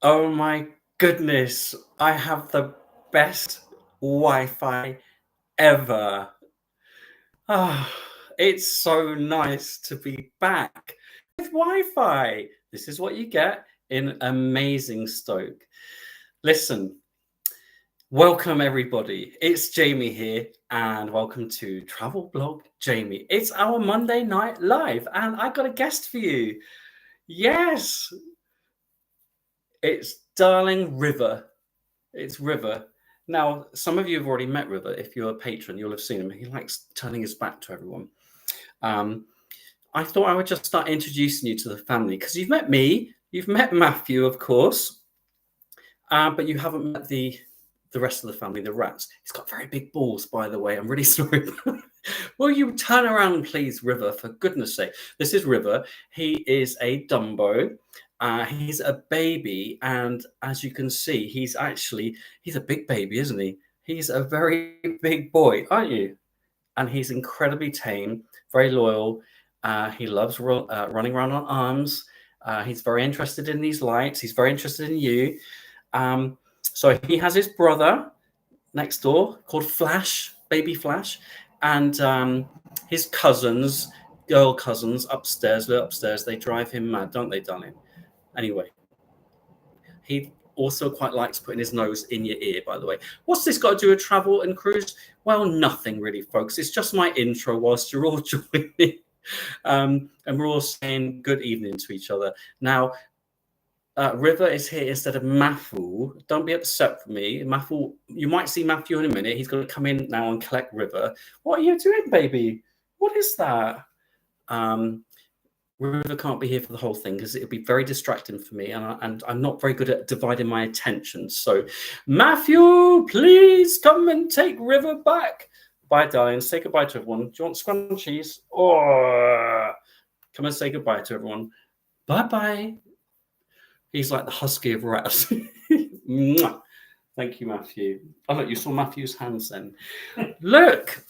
Oh my goodness, I have the best Wi-Fi ever. Ah, it's so nice to be back with Wi-Fi. This is what you get in Amazingstoke. Listen, welcome everybody. It's Jamie here, and welcome to Travel Blog Jamie. It's our Monday night live, and I got a guest for you. Yes, it's darling River. It's River. Now, some of you have already met River. If you're a patron, you'll have seen him. He likes turning his back to everyone. I thought I would just start introducing you to the family because you've met me, you've met Matthew, of course, but you haven't met the rest of the family, the rats. He's got very big balls, by the way. I'm really sorry. Will you turn around, please, River, for goodness sake? This is River. He is a Dumbo. He's a baby, and as you can see, he's a big baby, isn't he? He's a very big boy, aren't you? And he's incredibly tame, very loyal. He loves running around on arms. He's very interested in these lights. He's very interested in you. So he has his brother next door called Flash, baby Flash, and his cousins, girl cousins upstairs. They're upstairs. They drive him mad, don't they, darling? Anyway, he also quite likes putting his nose in your ear, by the way. What's this got to do with travel and cruise? Well, nothing really, folks. It's just my intro whilst you're all joining. And we're all saying good evening to each other. Now, River is here instead of Matthew. Don't be upset with me. Matthew, you might see Matthew in a minute. He's going to come in now and collect River. What are you doing, baby? What is that? River can't be here for the whole thing because it would be very distracting for me, and I'm not very good at dividing my attention. So, Matthew, please come and take River back. Bye, darling. Say goodbye to everyone. Do you want scrunchies? Oh, come and say goodbye to everyone. Bye-bye. He's like the husky of rats. Thank you, Matthew. Oh, look, you saw Matthew's hands then. Look,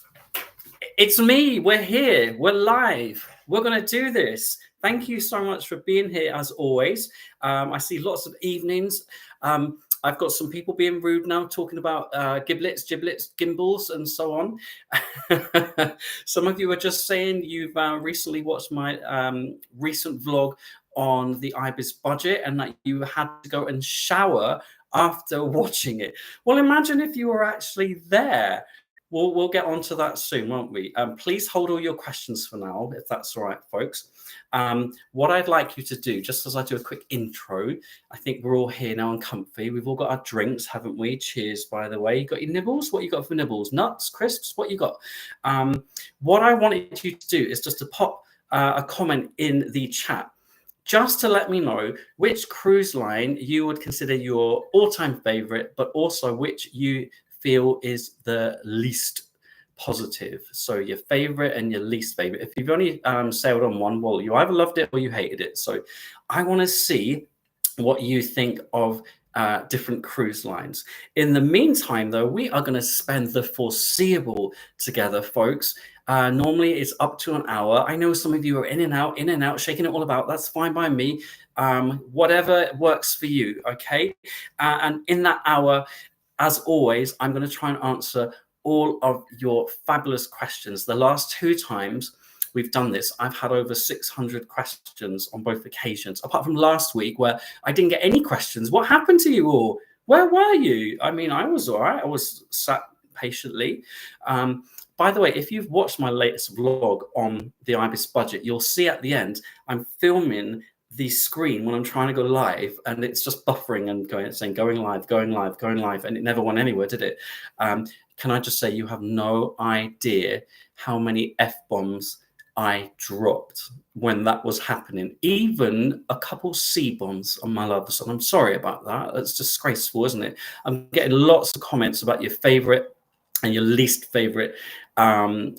it's me. We're here. We're live. We're going to do this. Thank you so much for being here, as always. I see lots of evenings. I've got some people being rude now, talking about giblets, gimbals, and so on. Some of you are just saying you've recently watched my recent vlog on the IBIS budget and that you had to go and shower after watching it. Well, imagine if you were actually there. We'll get onto that soon, won't we? Please hold all your questions for now, if that's all right, folks. What I'd like you to do, just as I do a quick intro, I think we're all here now and comfy. We've all got our drinks, haven't we? Cheers, by the way. You got your nibbles? What you got for nibbles? Nuts, crisps? What you got? What I wanted you to do is just to pop a comment in the chat, just to let me know which cruise line you would consider your all-time favorite, but also which you feel is the least positive. So your favorite and your least favorite. If you've only sailed on one, well, you either loved it or you hated it. So I want to see what you think of different cruise lines. In the meantime, though, we are going to spend the foreseeable together, folks. Normally it's up to an hour. I know some of you are in and out, shaking it all about. That's fine by me. Whatever works for you, okay? And in that hour, as always, I'm going to try and answer all of your fabulous questions. The last two times we've done this, I've had over 600 questions on both occasions, apart from last week where I didn't get any questions. What happened to you all? Where were you? I mean, I was all right. I was sat patiently. By the way, if you've watched my latest vlog on the IBIS budget, you'll see at the end, I'm filming the screen when I'm trying to go live, and it's just buffering and saying going live, and it never went anywhere, did it? Can I just say you have no idea how many F-bombs I dropped when that was happening, even a couple C-bombs on my love. So I'm sorry about that. That's disgraceful, isn't it? I'm getting lots of comments about your favorite and your least favorite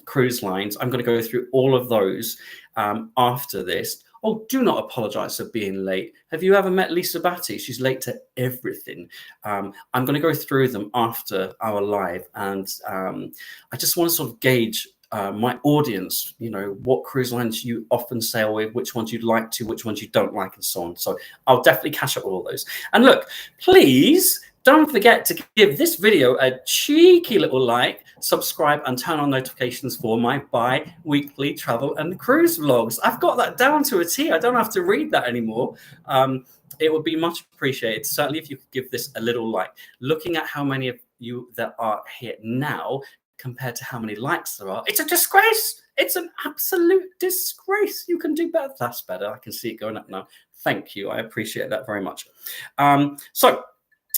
cruise lines. I'm going to go through all of those after this. Oh, do not apologize for being late. Have you ever met Lisa Batty? She's late to everything. I'm going to go through them after our live, and I just want to sort of gauge my audience, what cruise lines you often sail with, which ones you'd like to, which ones you don't like, and so on. So I'll definitely catch up with all those. And look, please don't forget to give this video a cheeky little like, subscribe, and turn on notifications for my bi-weekly travel and cruise vlogs. I've got that down to a T. I don't have to read that anymore. It would be much appreciated, certainly if you could give this a little like. Looking at how many of you that are here now compared to how many likes there are, it's a disgrace. It's an absolute disgrace. You can do better. That's better. I can see it going up now. Thank you. I appreciate that very much. So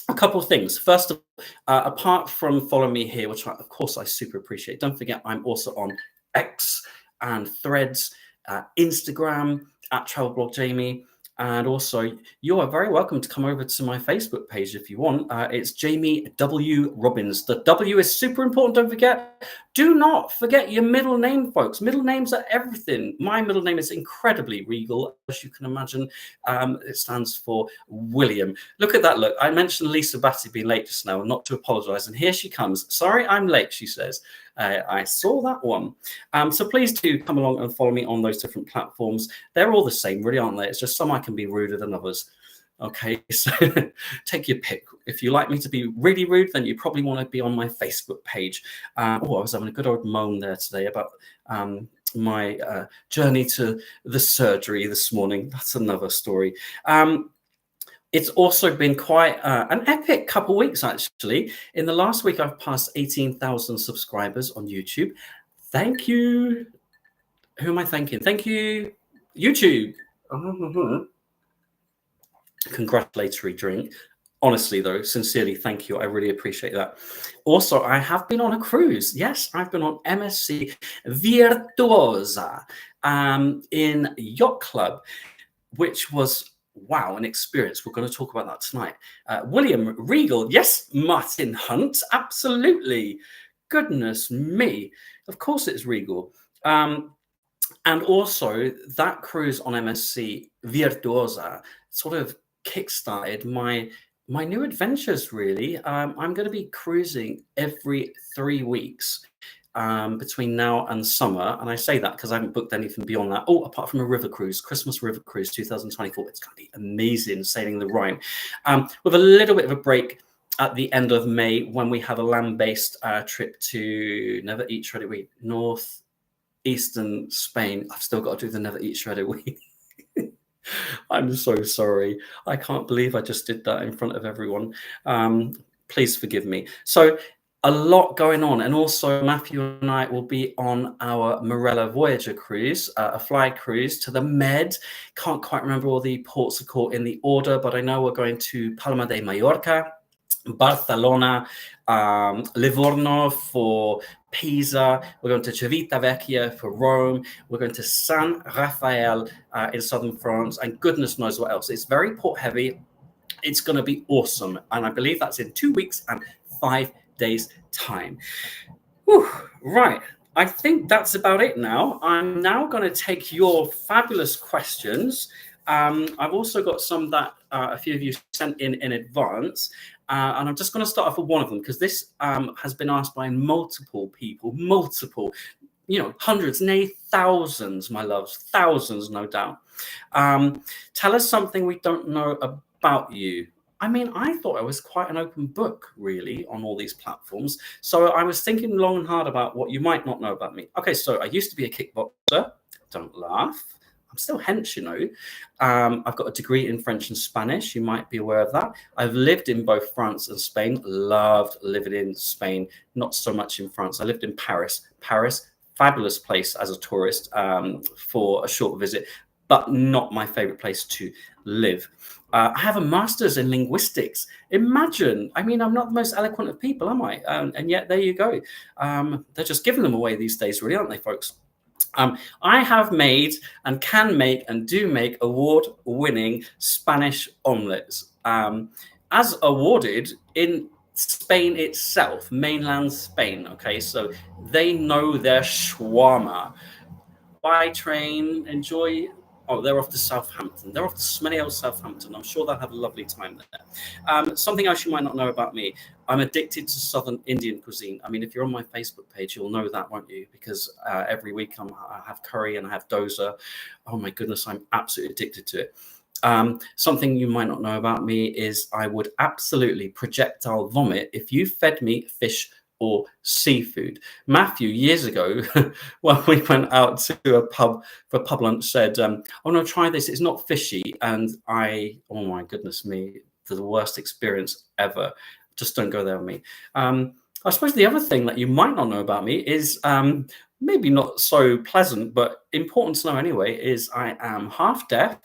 a couple of things. First of all, apart from following me here, which of course I super appreciate, don't forget I'm also on X and Threads, Instagram at Travel Blog Jamie. And also, you are very welcome to come over to my Facebook page if you want. It's Jamie W. Robbins. The W is super important, don't forget. Do not forget your middle name, folks. Middle names are everything. My middle name is incredibly regal, as you can imagine. It stands for William. Look at that look. I mentioned Lisa Batty being late just now, not to apologize. And here she comes. Sorry, I'm late, she says. I saw that one. So please do come along and follow me on those different platforms. They're all the same, really, aren't they? It's just some I can be ruder than others. Okay, so take your pick. If you like me to be really rude, then you probably want to be on my Facebook page. I was having a good old moan there today about my journey to the surgery this morning. That's another story. It's also been quite an epic couple of weeks, actually. In the last week, I've passed 18,000 subscribers on YouTube. Thank you. Who am I thanking? Thank you, YouTube. Congratulatory drink. Honestly, though, sincerely, thank you. I really appreciate that. Also, I have been on a cruise. Yes, I've been on MSC Virtuosa in Yacht Club, which was... wow, an experience. We're going to talk about that tonight. William Regal. Yes, Martin Hunt. Absolutely. Goodness me. Of course it's Regal. And also that cruise on MSC Virtuosa sort of kickstarted my new adventures, really. I'm going to be cruising every 3 weeks. Between now and summer, and I say that because I haven't booked anything beyond that. Oh, apart from a river cruise, Christmas River Cruise 2024. It's going to be amazing, sailing the Rhine, with a little bit of a break at the end of May when we have a land-based trip to Never Eat Shredded Wheat, northeastern Spain. I've still got to do the Never Eat Shredded Wheat. I'm so sorry. I can't believe I just did that in front of everyone. Please forgive me. So a lot going on, and also Matthew and I will be on our Morella Voyager cruise, a fly cruise to the Med. Can't quite remember all the ports are called in the order, but I know we're going to Palma de Mallorca, Barcelona, Livorno for Pisa. We're going to Civitavecchia for Rome. We're going to San Rafael in southern France, and goodness knows what else. It's very port heavy. It's going to be awesome, and I believe that's in 2 weeks and 5 days time. Whew, right, I think that's about it now. I'm now going to take your fabulous questions. I've also got some that a few of you sent in advance, and I'm just going to start off with one of them because this has been asked by multiple people, hundreds, nay, thousands, my loves, thousands, no doubt. Tell us something we don't know about you. I mean, I thought I was quite an open book, really, on all these platforms. So I was thinking long and hard about what you might not know about me. Okay, so I used to be a kickboxer. Don't laugh. I'm still hench, I've got a degree in French and Spanish. You might be aware of that. I've lived in both France and Spain. Loved living in Spain. Not so much in France. I lived in Paris. Paris, fabulous place as a tourist for a short visit, but not my favorite place to live. I have a master's in linguistics. Imagine, I mean, I'm not the most eloquent of people, am I? And yet there you go. They're just giving them away these days, really, aren't they, folks? I have made and can make and do make award-winning Spanish omelets, as awarded in Spain itself, mainland Spain. Okay, so they know their shawarma. By train, enjoy Oh, they're off to Southampton. They're off to smelly old Southampton. I'm sure they'll have a lovely time there. Something else you might not know about me. I'm addicted to Southern Indian cuisine. I mean, if you're on my Facebook page, you'll know that, won't you? Because every week I have curry and I have dosa. Oh my goodness, I'm absolutely addicted to it. Something you might not know about me is I would absolutely projectile vomit if you fed me fish or seafood. Matthew, years ago, when we went out to a pub for pub lunch, said, oh no, try this, it's not fishy. And oh my goodness me, the worst experience ever. Just don't go there with me. I suppose the other thing that you might not know about me is maybe not so pleasant, but important to know anyway, is I am half deaf.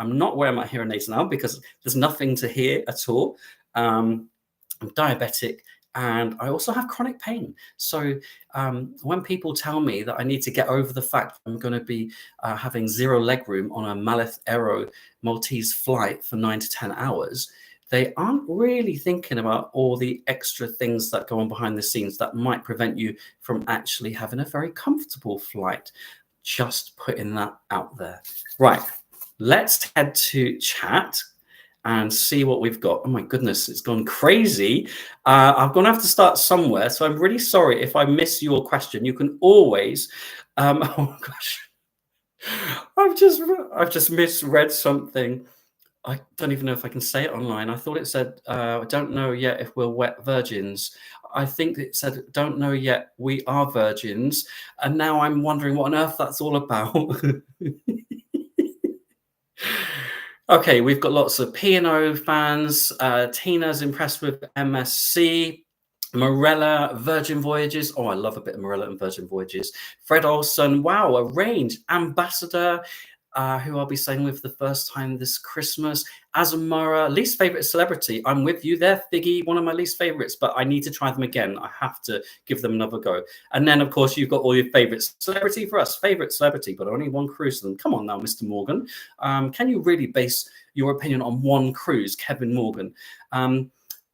I'm not wearing my hearing aids now because there's nothing to hear at all. I'm diabetic. And I also have chronic pain. So when people tell me that I need to get over the fact I'm going to be having zero leg room on a Malith Aero Maltese flight for 9 to 10 hours, they aren't really thinking about all the extra things that go on behind the scenes that might prevent you from actually having a very comfortable flight. Just putting that out there. Right, let's head to chat and see what we've got. Oh my goodness, it's gone crazy. I'm going to have to start somewhere. So I'm really sorry if I miss your question. You can always, oh gosh, I've just misread something. I don't even know if I can say it online. I thought it said, I don't know yet if we're wet virgins. I think it said, don't know yet, we are virgins. And now I'm wondering what on earth that's all about. Okay, we've got lots of P&O fans. Tina's impressed with MSC. Morella, Virgin Voyages. Oh, I love a bit of Morella and Virgin Voyages. Fred Olson, wow, a range. Ambassador, who I'll be staying with the first time this Christmas. Azamara, least favorite celebrity. I'm with you there, Figgy, one of my least favorites, but I need to try them again. I have to give them another go. And then, of course, you've got all your favorites. Celebrity for us, favorite celebrity, but only one cruise. And come on now, Mr. Morgan. Can you really base your opinion on one cruise, Kevin Morgan?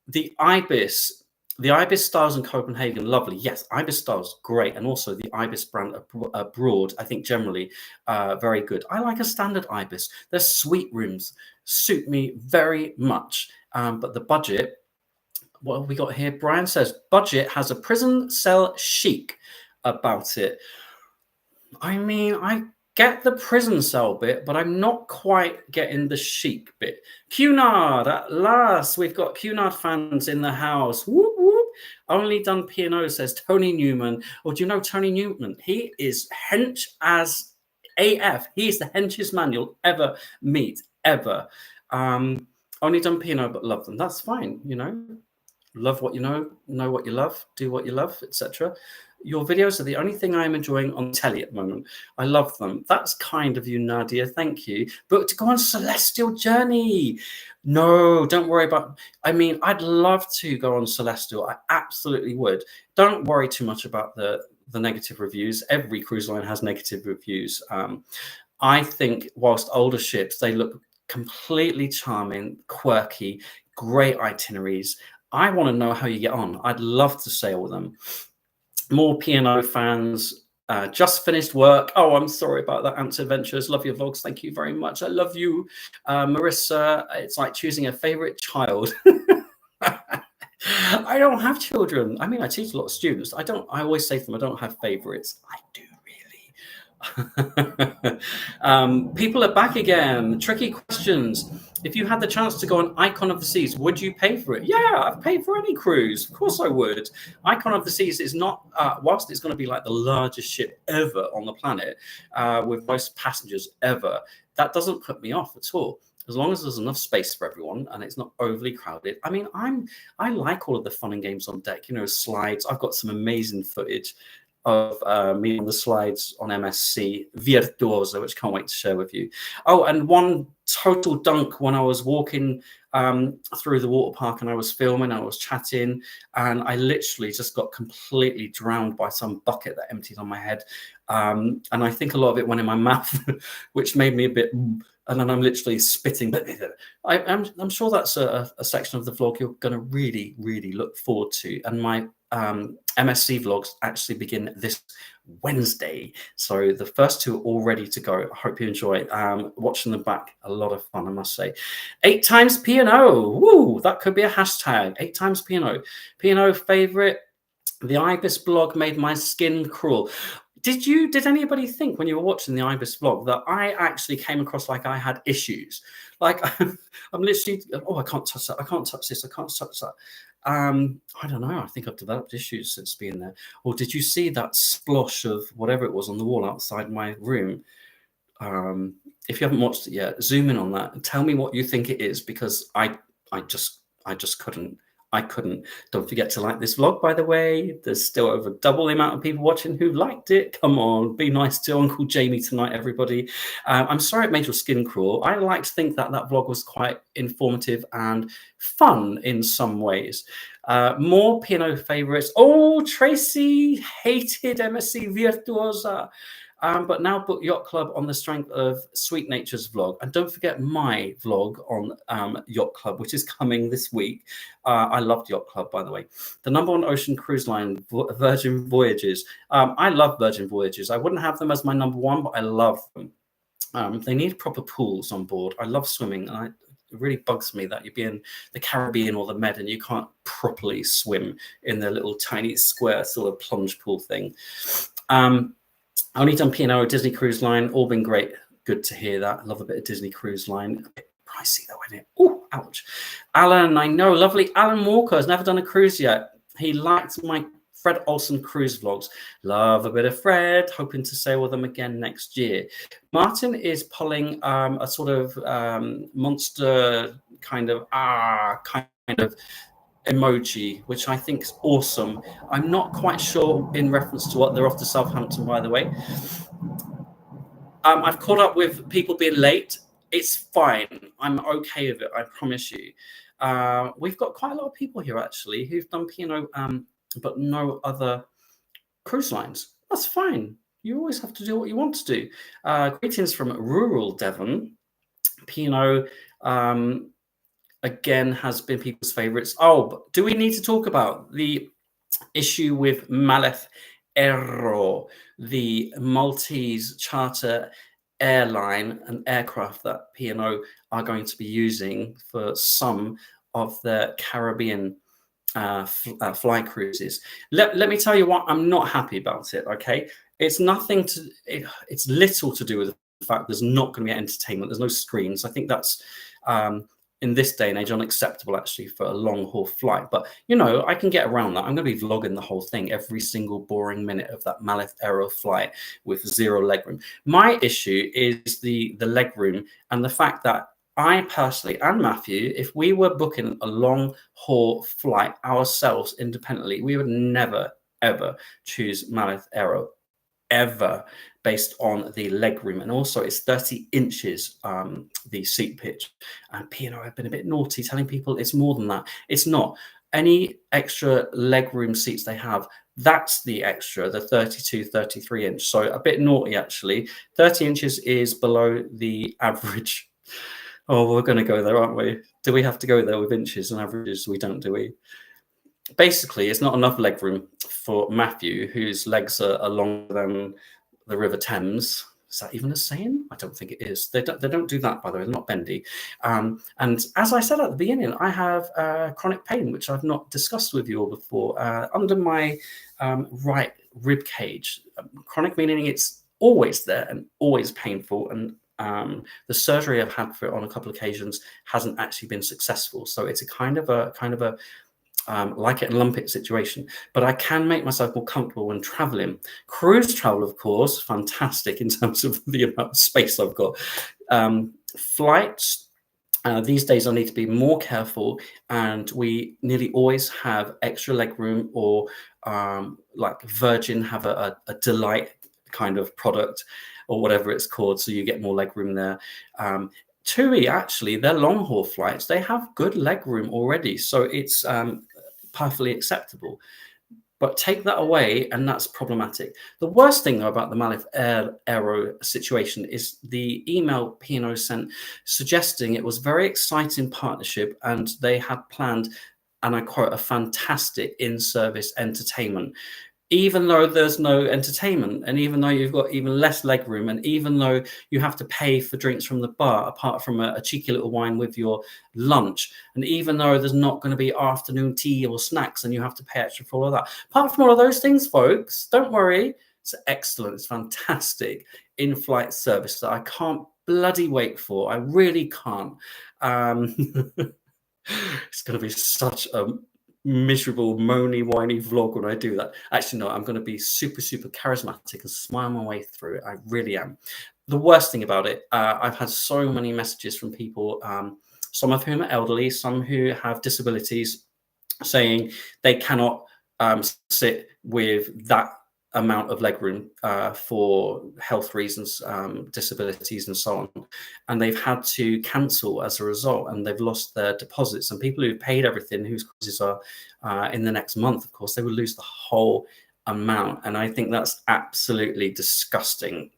The IBIS Stars in Copenhagen, lovely. Yes, IBIS Stars, great. And also the IBIS brand abroad, I think generally very good. I like a standard IBIS. Their suite rooms suit me very much. But the budget, what have we got here? Brian says, budget has a prison cell chic about it. I mean, I get the prison cell bit, but I'm not quite getting the chic bit. Cunard, at last, we've got Cunard fans in the house. Whoop, whoop. Only done P&O, says Tony Newman. Or do you know Tony Newman? He is hench as AF. He is the henchest man you'll ever meet, ever. Only done P&O, but love them. That's fine, you know. Love what you know what you love, do what you love, etc. Your videos are the only thing I'm enjoying on telly at the moment. I love them. That's kind of you, Nadia. Thank you. But to go on Celestial Journey, no, don't worry about. I mean, I'd love to go on Celestial. I absolutely would. Don't worry too much about the negative reviews. Every cruise line has negative reviews. I think whilst older ships, they look completely charming, quirky, great itineraries. I want to know how you get on. I'd love to sail with them. More P&O fans. Just finished work. Oh, I'm sorry about that, Ants Adventures. Love your vlogs. Thank you very much. I love you. Marissa, it's like choosing a favorite child. I don't have children. I mean, I teach a lot of students. I always say to them, I don't have favorites. I do. People are back again. Tricky questions. If you had the chance to go on Icon of the Seas, would you pay for it? Yeah, I'd pay for any cruise. Of course I would. Icon of the Seas is not, whilst it's going to be like the largest ship ever on the planet, with most passengers ever, that doesn't put me off at all. As long as there's enough space for everyone and it's not overly crowded. I mean, I like all of the fun and games on deck, you know, slides. I've got some amazing footage of me on the slides on MSC Virtuoso, which can't wait to share with you. Oh, and one total dunk when I was walking through the water park and I was filming, I was chatting, and I literally just got completely drowned by some bucket that emptied on my head. And I think a lot of it went in my mouth, which made me a bit, and then I'm literally spitting. I'm sure that's a section of the vlog you're going to really, really look forward to. And my MSC vlogs actually begin this Wednesday. So the first two are all ready to go. I hope you enjoy watching them back. A lot of fun, I must say. 8 times P&O. Woo, that could be a hashtag. 8 times P&O. P&O favorite. The IBIS blog made my skin crawl. Did anybody think when you were watching the IBIS vlog that I actually came across like I had issues? Like I'm literally, oh, I can't touch that. I can't touch this. I can't touch that. I don't know. I think I've developed issues since being there. Or did you see that splosh of whatever it was on the wall outside my room? If you haven't watched it yet, zoom in on that and tell me what you think it is, because I just couldn't. I couldn't. Don't forget to like this vlog, by the way. There's still over double the amount of people watching who liked it. Come on, be nice to Uncle Jamie tonight, everybody. I'm sorry it made your skin crawl. I like to think that that vlog was quite informative and fun in some ways. More P&O favorites. Oh, Tracy hated MSC Virtuosa. But now book Yacht Club on the strength of Sweet Nature's vlog. And don't forget my vlog on Yacht Club, which is coming this week. I loved Yacht Club, by the way. The #1 ocean cruise line, Virgin Voyages. I love Virgin Voyages. I wouldn't have them as my #1, but I love them. They need proper pools on board. I love swimming. And it really bugs me that you'd be in the Caribbean or the Med and you can't properly swim in their little tiny square sort of plunge pool thing. Only done P&O, Disney Cruise Line, all been great. Good to hear that. Love a bit of Disney Cruise Line. A bit pricey though, isn't it? Oh, ouch. Alan, I know, lovely. Alan Walker has never done a cruise yet. He liked my Fred Olsen cruise vlogs. Love a bit of Fred. Hoping to sail with them again next year. Martin is pulling a sort of monster kind of emoji, which I think is awesome. I'm not quite sure in reference to what they're off to Southampton, by the way. I've caught up with people being late. It's fine. I'm okay with it, I promise you. We've got quite a lot of people here actually who've done P&O but no other cruise lines. That's fine. You always have to do what you want to do. Greetings from rural Devon. P&O again has been people's favorites. Oh, but do we need to talk about the issue with Maleth Aero, the Maltese charter airline and aircraft that P&O are going to be using for some of their Caribbean fly cruises? Let me tell you what, I'm not happy about it. Okay, it's little to do with the fact there's not going to be entertainment. There's no screens. I think that's in this day and age unacceptable actually for a long haul flight, but you know, I can get around that. I'm going to be vlogging the whole thing, every single boring minute of that Maleth Aero flight with 0 legroom. My issue is the legroom and the fact that I personally and Matthew, if we were booking a long haul flight ourselves independently, we would never ever choose Maleth Aero ever, based on the legroom, and also it's 30 inches the seat pitch. And P&O have been a bit naughty telling people it's more than that. It's not. Any extra legroom seats they have, that's the extra, the 32, 33 inch. So a bit naughty actually. 30 inches is below the average. Oh, we're going to go there, aren't we? Do we have to go there with inches and averages? We don't, do we? Basically, it's not enough legroom for Matthew, whose legs are longer than the River Thames. Is that even a saying? I don't think it is. They don't do that, by the way. They're not bendy. And as I said at the beginning, I have chronic pain, which I've not discussed with you all before, under my right rib cage. Chronic meaning it's always there and always painful. And the surgery I've had for it on a couple of occasions hasn't actually been successful. So it's a kind of a like it and lump it situation, but I can make myself more comfortable when traveling. Cruise travel, of course, fantastic in terms of the amount of space I've got. Flights, these days I need to be more careful, and we nearly always have extra leg room, or like Virgin have a delight kind of product or whatever it's called, so you get more leg room there. TUI, actually, their long haul flights, they have good leg room already, so it's perfectly acceptable. But take that away and that's problematic. The worst thing though about the Maleth Aero situation is the email P&O sent suggesting it was very exciting partnership and they had planned, and I quote, a fantastic in-service entertainment. even though there's no entertainment, and even though you've got even less leg room, and even though you have to pay for drinks from the bar, apart from a cheeky little wine with your lunch, and even though there's not going to be afternoon tea or snacks and you have to pay extra for all of that, apart from all of those things, folks, don't worry, it's excellent, it's fantastic in-flight service that I can't bloody wait for. I really can't. It's going to be such a miserable, moany, whiny vlog when I do that. Actually, no, I'm going to be super, super charismatic and smile my way through it. I really am. The worst thing about it, I've had so many messages from people, some of whom are elderly, some who have disabilities, saying they cannot sit with that amount of legroom for health reasons, disabilities and so on, and they've had to cancel as a result, and they've lost their deposits. And people who've paid everything, whose cruises are in the next month, of course, they will lose the whole amount. And I think that's absolutely disgusting.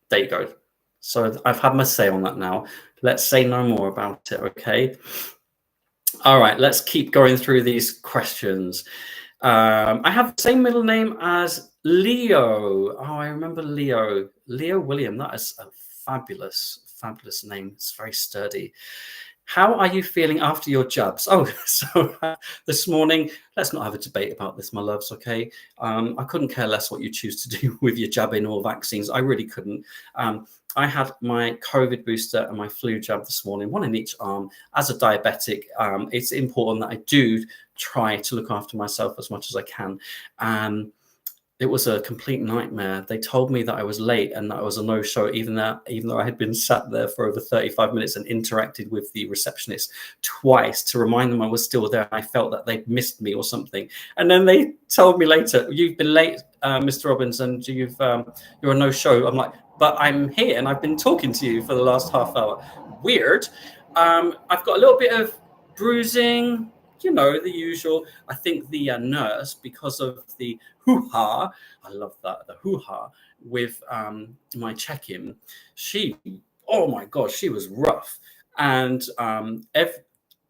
There you go. So I've had my say on that now. Let's say no more about it, okay? All right, let's keep going through these questions. I have the same middle name as Leo. Oh, I remember Leo. Leo William. That is a fabulous, fabulous name. It's very sturdy. How are you feeling after your jabs? Oh, so this morning, let's not have a debate about this, my loves, okay? I couldn't care less what you choose to do with your jabbing or vaccines. I really couldn't. I had my COVID booster and my flu jab this morning, one in each arm. As a diabetic, it's important that I do try to look after myself as much as I can. It was a complete nightmare. They told me that I was late and that I was a no-show, even though I had been sat there for over 35 minutes and interacted with the receptionist twice to remind them I was still there. I felt that they'd missed me or something. And then they told me later, "You've been late, Mr. Robbins, and you're a no-show." I'm like, "But I'm here and I've been talking to you for the last half hour." Weird. I've got a little bit of bruising, you know, the usual. I think the nurse, because of the hoo-ha, I love that, the hoo-ha with my check-in, oh my gosh, she was rough. And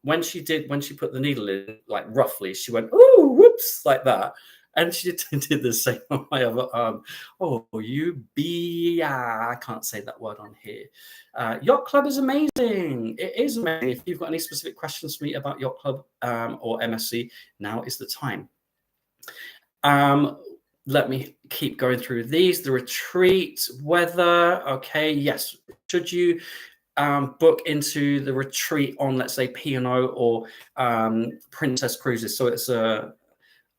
when she put the needle in, like roughly, she went, "Ooh, whoops," like that. And she did the same on my other arm. Oh, I can't say that word on here. Yacht Club is amazing. It is amazing. If you've got any specific questions for me about Yacht Club or MSC, now is the time. Let me keep going through these. The retreat, weather. Okay, yes. Should you book into the retreat on, let's say, P&O or Princess Cruises? So it's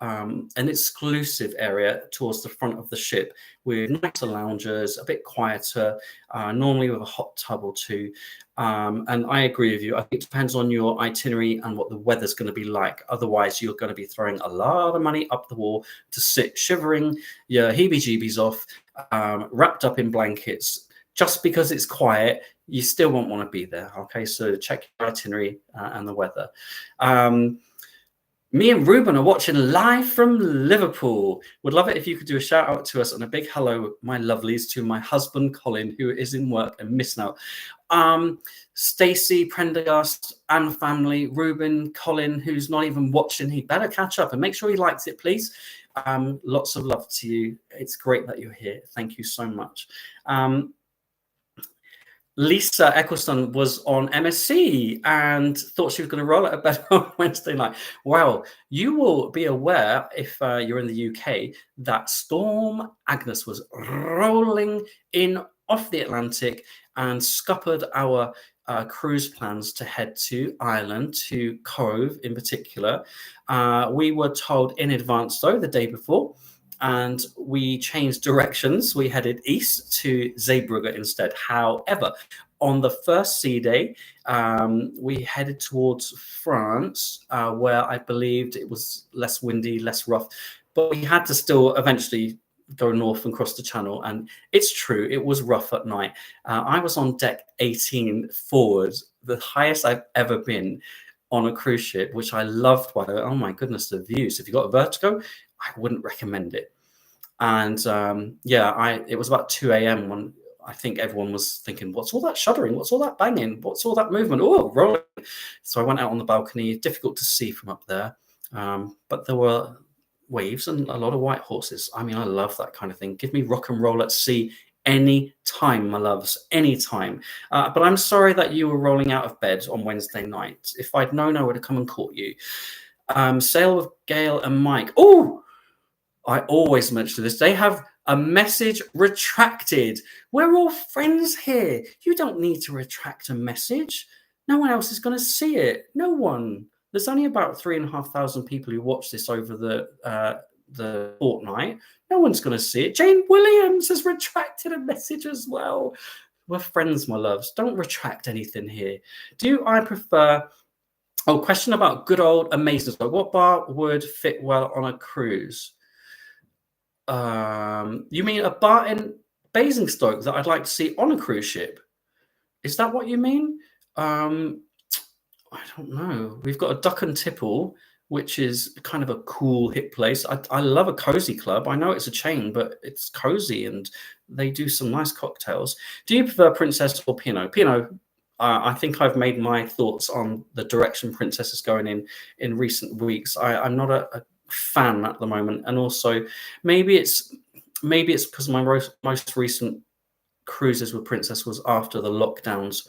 an exclusive area towards the front of the ship with nicer lounges, a bit quieter, normally with a hot tub or two. And I agree with you. I think it depends on your itinerary and what the weather's going to be like. Otherwise, you're going to be throwing a lot of money up the wall to sit shivering your heebie-jeebies off, wrapped up in blankets. Just because it's quiet, you still won't want to be there. Okay, so check your itinerary and the weather. Me and Ruben are watching live from Liverpool. Would love it if you could do a shout out to us and a big hello, my lovelies, to my husband, Colin, who is in work and missing out. Stacey, Prendergast and family, Ruben, Colin, who's not even watching, he better catch up and make sure he likes it, please. Lots of love to you. It's great that you're here. Thank you so much. Lisa Eccleston was on MSC and thought she was going to roll out of bed on Wednesday night. Well, you will be aware, if you're in the UK, that Storm Agnes was rolling in off the Atlantic and scuppered our cruise plans to head to Ireland, to Cove in particular. We were told in advance, though, the day before, and we changed directions. We headed east to Zeebrugge instead. However, on the first sea day, we headed towards France, where I believed it was less windy, less rough, but we had to still eventually go north and cross the channel. And it's true, it was rough at night. I was on deck 18 forward, the highest I've ever been on a cruise ship, which I loved. Oh my goodness, the views. If you got a vertigo, I wouldn't recommend it. And it was about 2 a.m. when I think everyone was thinking, what's all that shuddering? What's all that banging? What's all that movement? Oh, rolling. So I went out on the balcony. Difficult to see from up there. But there were waves and a lot of white horses. I mean, I love that kind of thing. Give me rock and roll at sea any time, my loves, any time. But I'm sorry that you were rolling out of bed on Wednesday night. If I'd known, I would have come and caught you. Sail with Gail and Mike. Oh, I always mention this. They have a message retracted. We're all friends here. You don't need to retract a message. No one else is going to see it. No one. There's only about 3,500 people who watch this over the fortnight. No one's going to see it. Jane Williams has retracted a message as well. We're friends, my loves. Don't retract anything here. Do I prefer... Oh, question about good old Amazingstoke. What bar would fit well on a cruise? You mean a bar in Basingstoke that I'd like to see on a cruise ship? Is that what you mean? I don't know. We've got a Duck and Tipple, which is kind of a cool hip place. I love a cozy club. I know it's a chain, but it's cozy and they do some nice cocktails. Do you prefer Princess or Pinot? Pinot. I think I've made my thoughts on the direction Princess is going in recent weeks. I'm not a fan at the moment, and also maybe it's because my most recent cruises with Princess was after the lockdowns,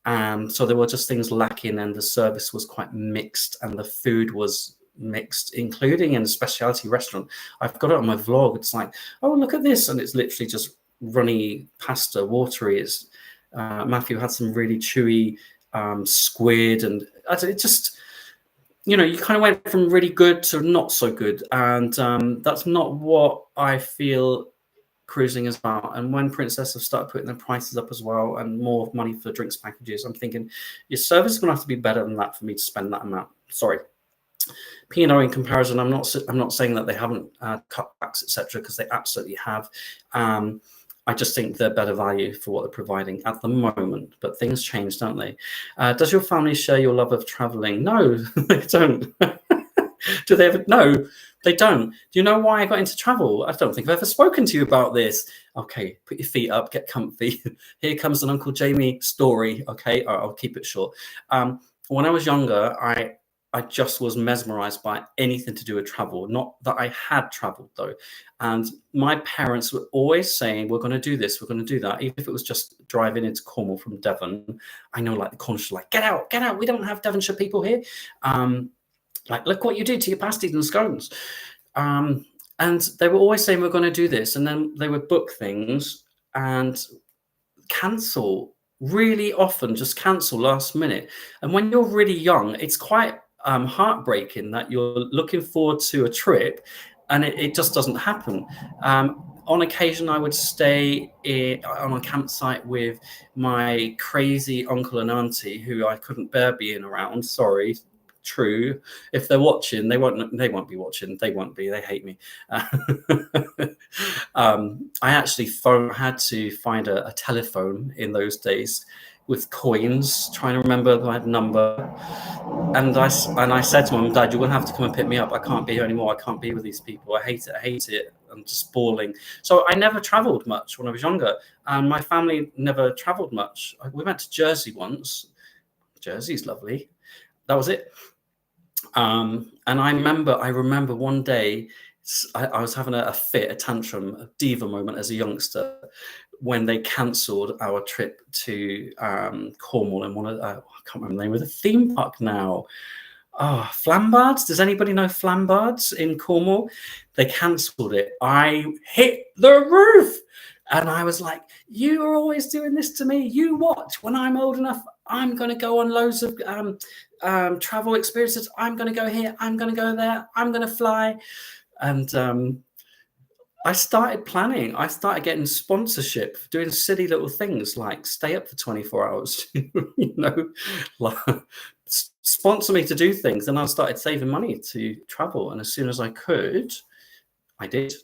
and so there were just things lacking, and the service was quite mixed, and the food was mixed, including in a specialty restaurant. I've got it on my vlog. It's like, oh, look at this, and it's literally just runny pasta, watery. It's Matthew had some really chewy squid, and it just, you know, you kind of went from really good to not so good, and that's not what I feel cruising is about. And when Princess have started putting their prices up as well and more money for drinks packages, I'm thinking your service is going to have to be better than that for me to spend that amount. Sorry. P&O in comparison, I'm not saying that they haven't cut backs, etc., because they absolutely have. I just think they're better value for what they're providing at the moment, but things change, don't they? Does your family share your love of traveling? No, they don't. Do they ever? No, they don't. Do you know why I got into travel? I don't think I've ever spoken to you about this. Okay, put your feet up, get comfy. Here comes an Uncle Jamie story. Okay, I'll keep it short. When I was younger, I just was mesmerized by anything to do with travel. Not that I had traveled though. And my parents were always saying, we're going to do this, we're going to do that. Even if it was just driving into Cornwall from Devon. I know, like, the Cornish are like, get out, we don't have Devonshire people here. Like, look what you do to your pasties and scones. And they were always saying, we're going to do this. And then they would book things and cancel really often, just cancel last minute. And when you're really young, it's quite heartbreaking that you're looking forward to a trip and it just doesn't happen. On occasion, I would stay on a campsite with my crazy uncle and auntie who I couldn't bear being around. Sorry, true. If they're watching, they won't be watching. They won't be. They hate me. I actually had to find a telephone in those days with coins, trying to remember my number. And I said to Mum, Dad, you're going to have to come and pick me up. I can't be here anymore. I can't be with these people. I hate it. I'm just bawling. So I never traveled much when I was younger. And my family never traveled much. We went to Jersey once. Jersey's lovely. That was it. And I remember one day I was having a fit, a tantrum, a diva moment as a youngster when they cancelled our trip to Cornwall and I can't remember the name of the theme park now. Oh, Flambards. Does anybody know Flambards in Cornwall? They cancelled it. I hit the roof. And I was like, you are always doing this to me. You watch. When I'm old enough, I'm going to go on loads of travel experiences. I'm going to go here. I'm going to go there. I'm going to fly. And I started planning. I started getting sponsorship, doing silly little things like stay up for 24 hours, you know, like, sponsor me to do things. And I started saving money to travel. And as soon as I could, I did.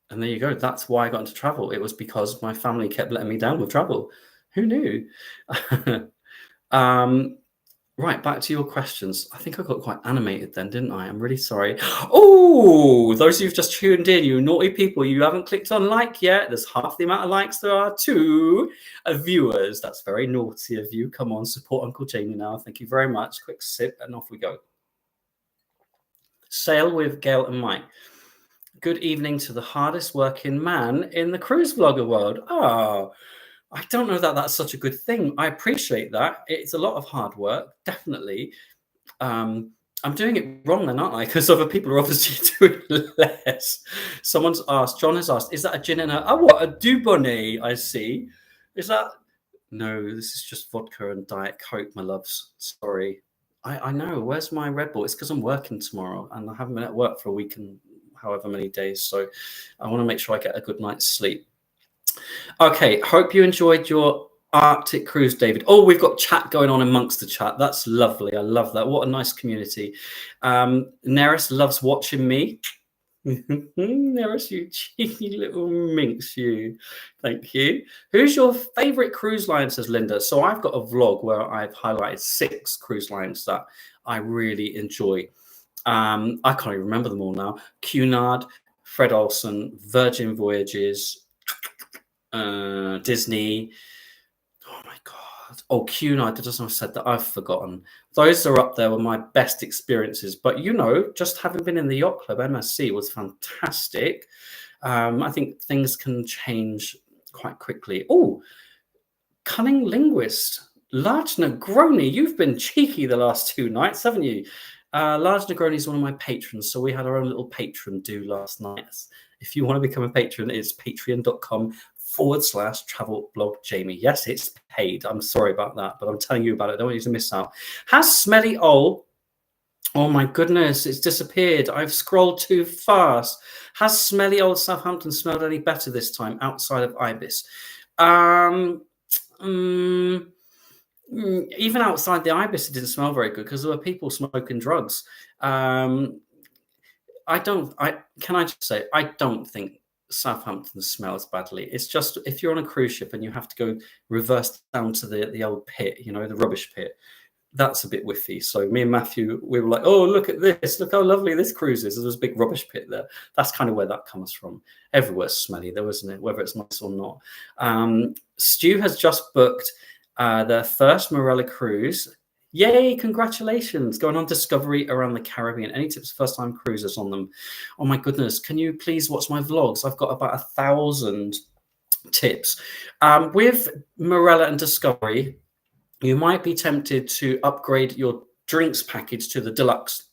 And there you go. That's why I got into travel. It was because my family kept letting me down with travel. Who knew? Right, back to your questions. I think I got quite animated then, didn't I? I'm really sorry. Oh, those of you who've just tuned in, you naughty people, you haven't clicked on like yet. There's half the amount of likes there are to viewers. That's very naughty of you. Come on, support Uncle Jamie now. Thank you very much. Quick sip and off we go. Sail with Gail and Mike. Good evening to the hardest working man in the cruise vlogger world. Oh, I don't know that that's such a good thing. I appreciate that. It's a lot of hard work, definitely. I'm doing it wrong then, aren't I? Because other people are obviously doing less. Someone's asked, John has asked, is that a gin and a, oh, what, a Dubonnet, I see. Is that, no, this is just vodka and Diet Coke, my loves. Sorry. I know, where's my Red Bull? It's because I'm working tomorrow and I haven't been at work for a week and however many days. So I want to make sure I get a good night's sleep. Okay, hope you enjoyed your Arctic cruise, David. Oh, we've got chat going on amongst the chat. That's lovely. I love that. What a nice community. Neris loves watching me. Neris, you cheeky little minx, you. Thank you. Who's your favorite cruise line, says Linda? So I've got a vlog where I've highlighted 6 cruise lines that I really enjoy. I can't even remember them all now. Cunard, Fred Olsen, Virgin Voyages, Disney. Oh my god. Oh, Cunard, I just said that, I've forgotten. Those are up there with my best experiences. But you know, just having been in the yacht club, MSC was fantastic. I think things can change quite quickly. Oh, cunning linguist, Large Negroni, you've been cheeky the last 2 nights, haven't you? Large Negroni is one of my patrons, so we had our own little patron do last night. If you want to become a patron, it's patreon.com/travel blog Jamie. Yes, it's paid. I'm sorry about that, but I'm telling you about it. I don't want you to miss out. Has Smelly Old, oh my goodness, it's disappeared. I've scrolled too fast. Has Smelly Old Southampton smelled any better this time outside of IBIS? Even outside the IBIS, it didn't smell very good because there were people smoking drugs. Can I just say, I don't think Southampton smells badly. It's just if you're on a cruise ship and you have to go reverse down to the old pit, you know, the rubbish pit, that's a bit whiffy. So me and Matthew, we were like, oh, look at this. Look how lovely this cruise is. There's a big rubbish pit there. That's kind of where that comes from. Everywhere's smelly though, isn't it? Whether it's nice or not. Stu has just booked their first Morella cruise. Yay, congratulations. Going on Discovery around the Caribbean. Any tips for first-time cruisers on them? Oh my goodness, can you please watch my vlogs? I've got about 1,000 tips. With Morella and Discovery, you might be tempted to upgrade your drinks package to the deluxe.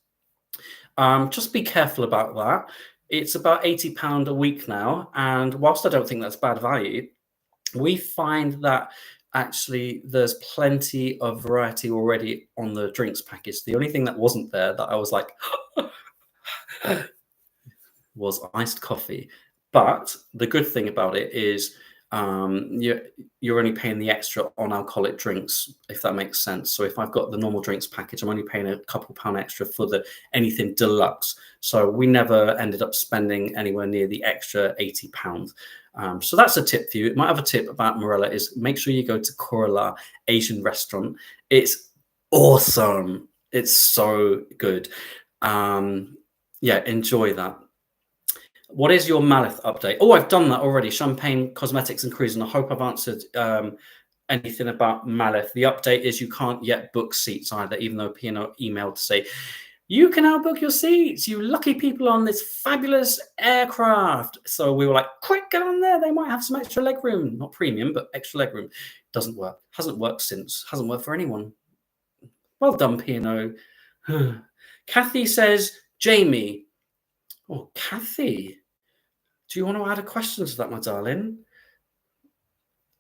Just be careful about that. It's about £80 a week now, and whilst I don't think that's bad value, we find that actually there's plenty of variety already on the drinks package. The only thing that wasn't there that I was like was iced coffee. But the good thing about it is you're only paying the extra on alcoholic drinks, if that makes sense. So if I've got the normal drinks package, I'm only paying a couple pound extra for the anything deluxe. So we never ended up spending anywhere near the extra £80. So that's a tip for you. My other tip about Morella is make sure you go to Korala Asian restaurant. It's awesome. It's so good. Yeah, enjoy that. What is your Malith update? Oh, I've done that already. Champagne, cosmetics, and cruise. And I hope I've answered anything about Malith. The update is you can't yet book seats either, even though P&O emailed to say, you can now book your seats, you lucky people on this fabulous aircraft. So we were like, quick, get on there. They might have some extra legroom. Not premium, but extra legroom. Doesn't work. Hasn't worked since. Hasn't worked for anyone. Well done, P&O. Kathy says, Jamie. Oh, Kathy. Do you want to add a question to that, my darling?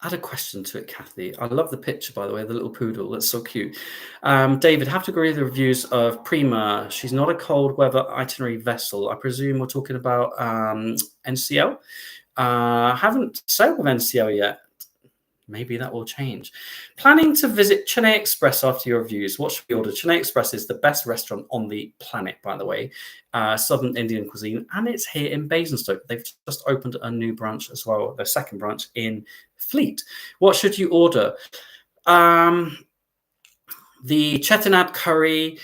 Add a question to it, Kathy. I love the picture, by the way, the little poodle. That's so cute. David, have to agree with the reviews of Prima. She's not a cold weather itinerary vessel. I presume we're talking about NCL. Haven't sailed with NCL yet. Maybe that will change. Planning to visit Chennai Express after your reviews. What should we order? Chennai Express is the best restaurant on the planet, by the way. Southern Indian cuisine, and it's here in Basingstoke. They've just opened a new branch as well, their second branch in Fleet. What should you order? The chettinad curry,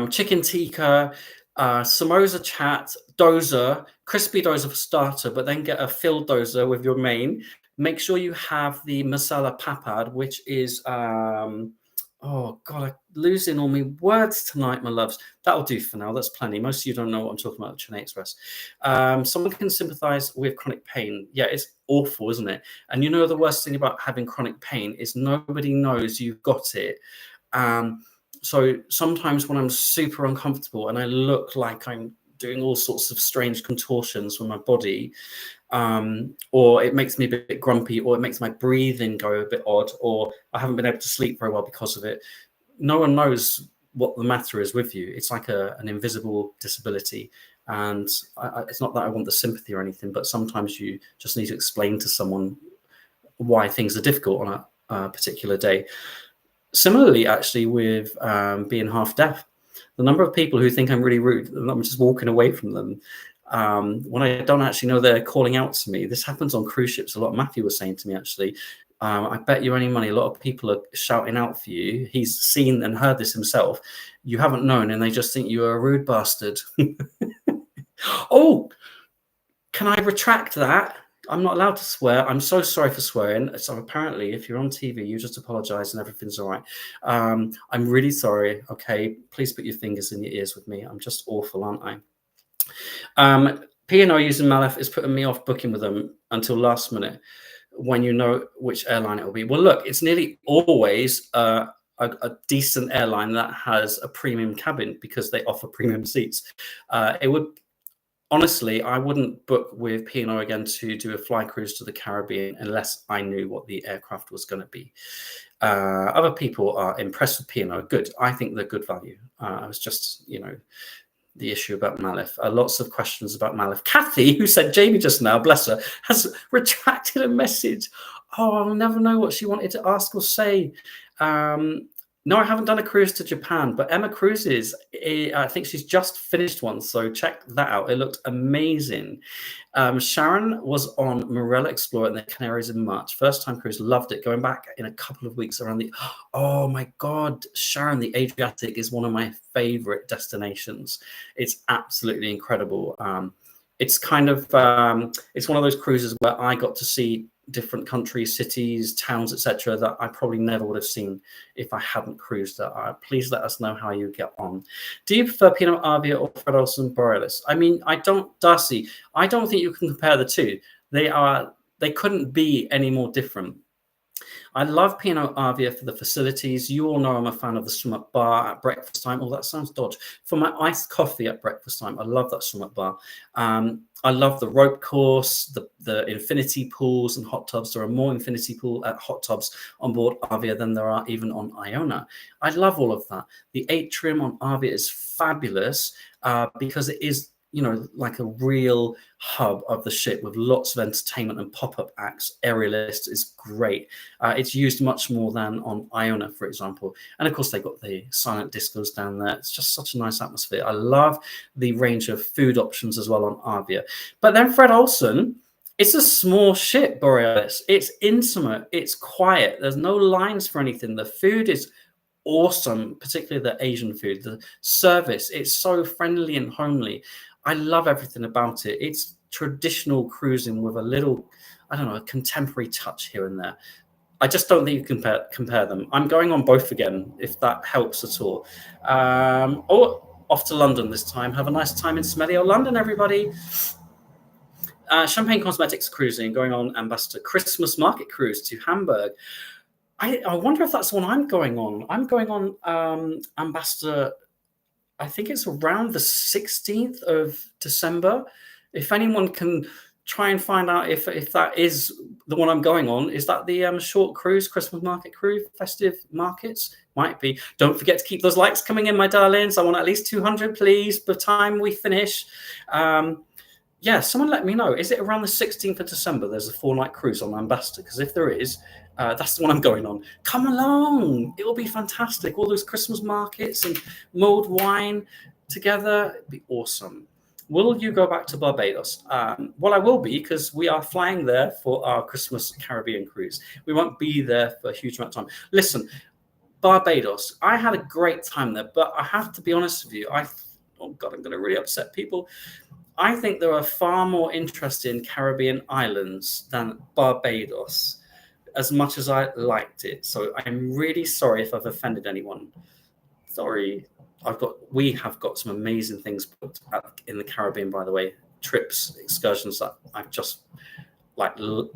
chicken tikka, samosa chat, dosa, crispy dosa for starter, but then get a filled dosa with your main. Make sure you have the masala papad, which is Oh God, I'm losing all my words tonight, my loves. That'll do for now. That's plenty. Most of you don't know what I'm talking about, Chennai Express. Someone can sympathize with chronic pain. Yeah, it's awful, isn't it? And you know the worst thing about having chronic pain is nobody knows you've got it. So sometimes when I'm super uncomfortable and I look like I'm doing all sorts of strange contortions with my body, or it makes me a bit grumpy, or it makes my breathing go a bit odd, or I haven't been able to sleep very well because of it. No one knows what the matter is with you. It's like an invisible disability. And it's not that I want the sympathy or anything, but sometimes you just need to explain to someone why things are difficult on a particular day. Similarly, actually, with being half deaf, the number of people who think I'm really rude and I'm just walking away from them when I don't actually know they're calling out to me. This happens on cruise ships a lot. Matthew was saying to me, actually, I bet you any money a lot of people are shouting out for you. He's seen and heard this himself. You haven't known, and they just think you're a rude bastard. Oh, can I retract that? I'm not allowed to swear. I'm so sorry for swearing. So apparently, if you're on TV, you just apologize and everything's all right. I'm really sorry. Okay, please put your fingers in your ears with me. I'm just awful, aren't I? P&O using Malef is putting me off booking with them until last minute when you know which airline it will be. Well, look, it's nearly always a decent airline that has a premium cabin because they offer premium seats. It would... Honestly, I wouldn't book with P&O again to do a fly cruise to the Caribbean unless I knew what the aircraft was going to be. Other people are impressed with P&O. Good. I think they're good value. I was just, the issue about Malef. Lots of questions about Malef. Kathy, who said Jamie just now, bless her, has retracted a message. Oh, I'll never know what she wanted to ask or say. No, I haven't done a cruise to Japan, but Emma Cruises, I think she's just finished one, so check that out. It looked amazing. Sharon was on Morella Explorer in the Canaries in March. First time cruise, loved it. Going back in a couple of weeks around the... Oh my God, Sharon, the Adriatic is one of my favorite destinations. It's absolutely incredible. It's kind of... it's one of those cruises where I got to see different countries, cities, towns, etc., that I probably never would have seen if I hadn't cruised that. Please let us know how you get on. Do you prefer Pinot Avia or Fred Olsen Borealis? I mean, Darcy, I don't think you can compare the two. They couldn't be any more different. I love Pinot Avia for the facilities. You all know I'm a fan of the swim up bar at breakfast time. Oh, that sounds dodge. For my iced coffee at breakfast time, I love that swim up bar. I love the rope course, the infinity pools and hot tubs. There are more infinity hot tubs on board Avia than there are even on Iona. I love all of that. The atrium on Avia is fabulous because it is, like a real hub of the ship with lots of entertainment and pop-up acts. Aerialist is great. It's used much more than on Iona, for example. And of course, they've got the silent discos down there. It's just such a nice atmosphere. I love the range of food options as well on Avia. But then Fred Olsen, it's a small ship, Borealis. It's intimate. It's quiet. There's no lines for anything. The food is awesome, particularly the Asian food. The service, it's so friendly and homely. I love everything about it. It's traditional cruising with a little, I don't know, a contemporary touch here and there. I just don't think you can compare them. I'm going on both again, if that helps at all. Off to London this time. Have a nice time in Smelly London, everybody. Champagne Cosmetics cruising, going on Ambassador Christmas Market Cruise to Hamburg. I wonder if that's the one I'm going on. I'm going on Ambassador, I think it's around the 16th of December. If anyone can try and find out if that is the one I'm going on. Is that the short cruise, Christmas market cruise, festive markets? Might be. Don't forget to keep those likes coming in, my darlings. I want at least 200, please, by the time we finish. Yeah, someone let me know. Is it around the 16th of December? There's a 4-night cruise on Ambassador, because if there is, that's the one I'm going on. Come along. It will be fantastic. All those Christmas markets and mulled wine together. It'd be awesome. Will you go back to Barbados? Well, I will be, because we are flying there for our Christmas Caribbean cruise. We won't be there for a huge amount of time. Listen, Barbados, I had a great time there, but I have to be honest with you. Oh, God, I'm going to really upset people. I think there are far more interesting Caribbean islands than Barbados. as much as I liked it. So I'm really sorry if I've offended anyone. Sorry. We have got some amazing things booked in the Caribbean, by the way. Trips, excursions that I've just like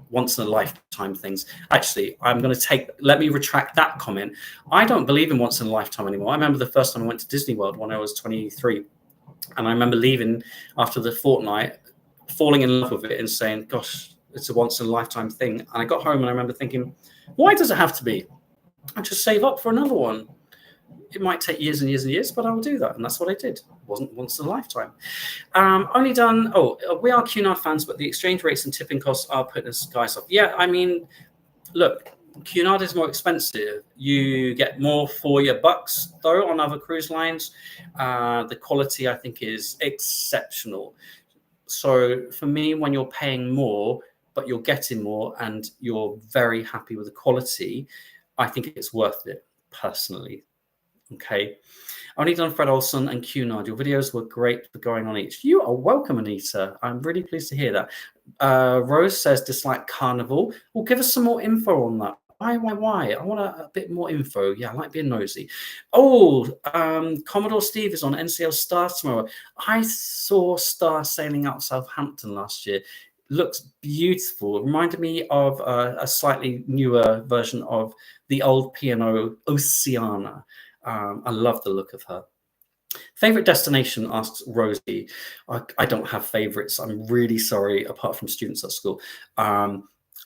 once in a lifetime things. Actually, let me retract that comment. I don't believe in once in a lifetime anymore. I remember the first time I went to Disney World when I was 23. And I remember leaving after the fortnight, falling in love with it and saying, gosh, it's a once in a lifetime thing. And I got home and I remember thinking, why does it have to be? I just save up for another one. It might take years and years and years, but I will do that. And that's what I did. It wasn't once in a lifetime. We are Cunard fans, but the exchange rates and tipping costs are putting us guys off. Yeah, I mean, look, Cunard is more expensive. You get more for your bucks, though, on other cruise lines. The quality, I think, is exceptional. So for me, when you're paying more, but you're getting more and you're very happy with the quality, I think it's worth it, personally. Okay. Only done Fred Olsen and Cunard. Your videos were great for going on each. You are welcome, Anita. I'm really pleased to hear that. Rose says dislike Carnival. Well, give us some more info on that. Why? I want a bit more info. Yeah, I like being nosy. Commodore Steve is on NCL Star tomorrow. I saw Star sailing out Southampton last year. Looks beautiful. It reminded me of a slightly newer version of the old P&O Oceana. I love the look of her. Favorite destination, asks Rosie. I don't have favorites. I'm really sorry, apart from students at school.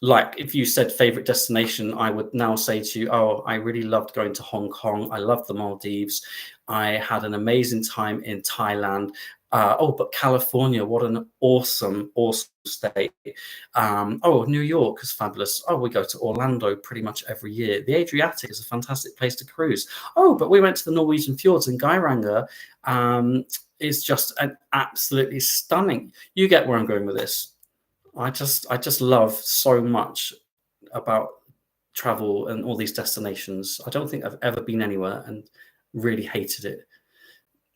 Like if you said favorite destination, I would now say to you, oh, I really loved going to Hong Kong. I loved the Maldives. I had an amazing time in Thailand. But California, what an awesome state. New York is fabulous. We go to Orlando pretty much every year. The Adriatic is a fantastic place to cruise. But we went to the Norwegian fjords, and Geiranger is just an absolutely stunning. You get where I'm going with this. I just love so much about travel and all these destinations. I don't think I've ever been anywhere and really hated it.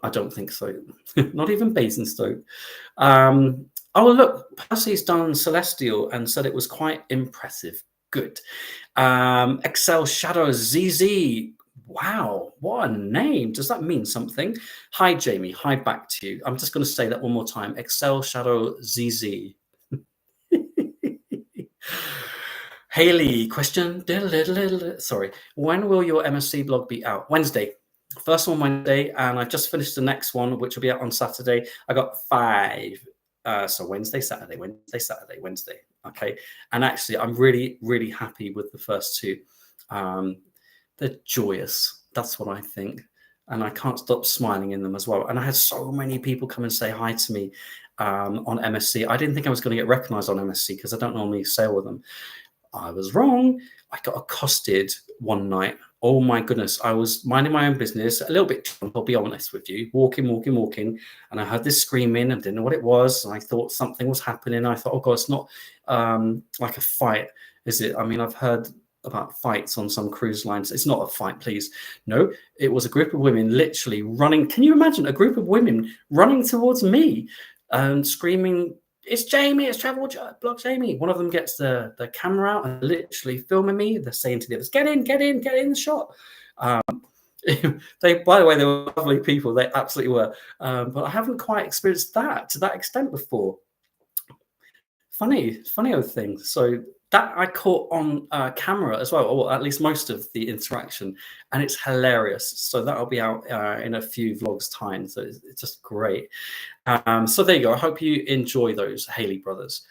I don't think so. Not even Basingstoke. Look, Percy's done Celestial and said it was quite impressive. Good. Excel Shadow ZZ. Wow, what a name. Does that mean something? Hi, Jamie. Hi, back to you. I'm just going to say that one more time. Excel Shadow ZZ. Haley, question. Sorry. When will your MSc blog be out? Wednesday. First one Wednesday, and I've just finished the next one, which will be out on Saturday. I got 5. So Wednesday, Saturday. Okay. And actually, I'm really, really happy with the first 2. They're joyous. That's what I think. And I can't stop smiling in them as well. And I had so many people come and say hi to me on MSc. I didn't think I was going to get recognized on MSc because I don't normally sail with them. I was wrong. I got accosted one night. Oh my goodness. I was minding my own business, a little bit drunk, I'll be honest with you, walking. And I heard this screaming and didn't know what it was. And I thought something was happening. I thought, oh God, it's not like a fight, is it? I mean, I've heard about fights on some cruise lines. It's not a fight, please. No, it was a group of women literally running. Can you imagine a group of women running towards me and screaming, it's Jamie, it's Travel Blog Jamie. One of them gets the camera out and literally filming me. They're saying to the others, get in the shot. By the way, they were lovely people. They absolutely were. But I haven't quite experienced that to that extent before. Funny old thing. So that I caught on camera as well, or at least most of the interaction, and it's hilarious. So that'll be out in a few vlogs time. So it's just great. So there you go. I hope you enjoy those, Haley brothers.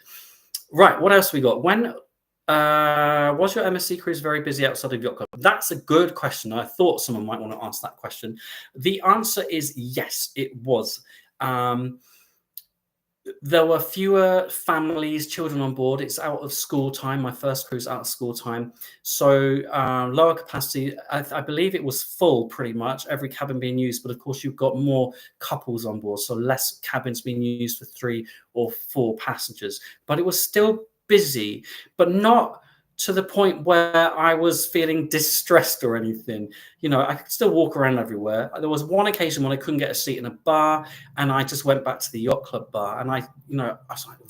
Right, what else we got? When was your MSc cruise very busy outside of Yacht Club? That's a good question. I thought someone might want to ask that question. The answer is yes, it was. There were fewer families, children on board. It's out of school time. My first cruise out of school time. So lower capacity. I believe it was full pretty much, every cabin being used. But of course, you've got more couples on board. So less cabins being used for 3 or 4 passengers. But it was still busy, but not to the point where I was feeling distressed or anything. You know, I could still walk around everywhere. There was one occasion when I couldn't get a seat in a bar, and I just went back to the Yacht Club bar, and I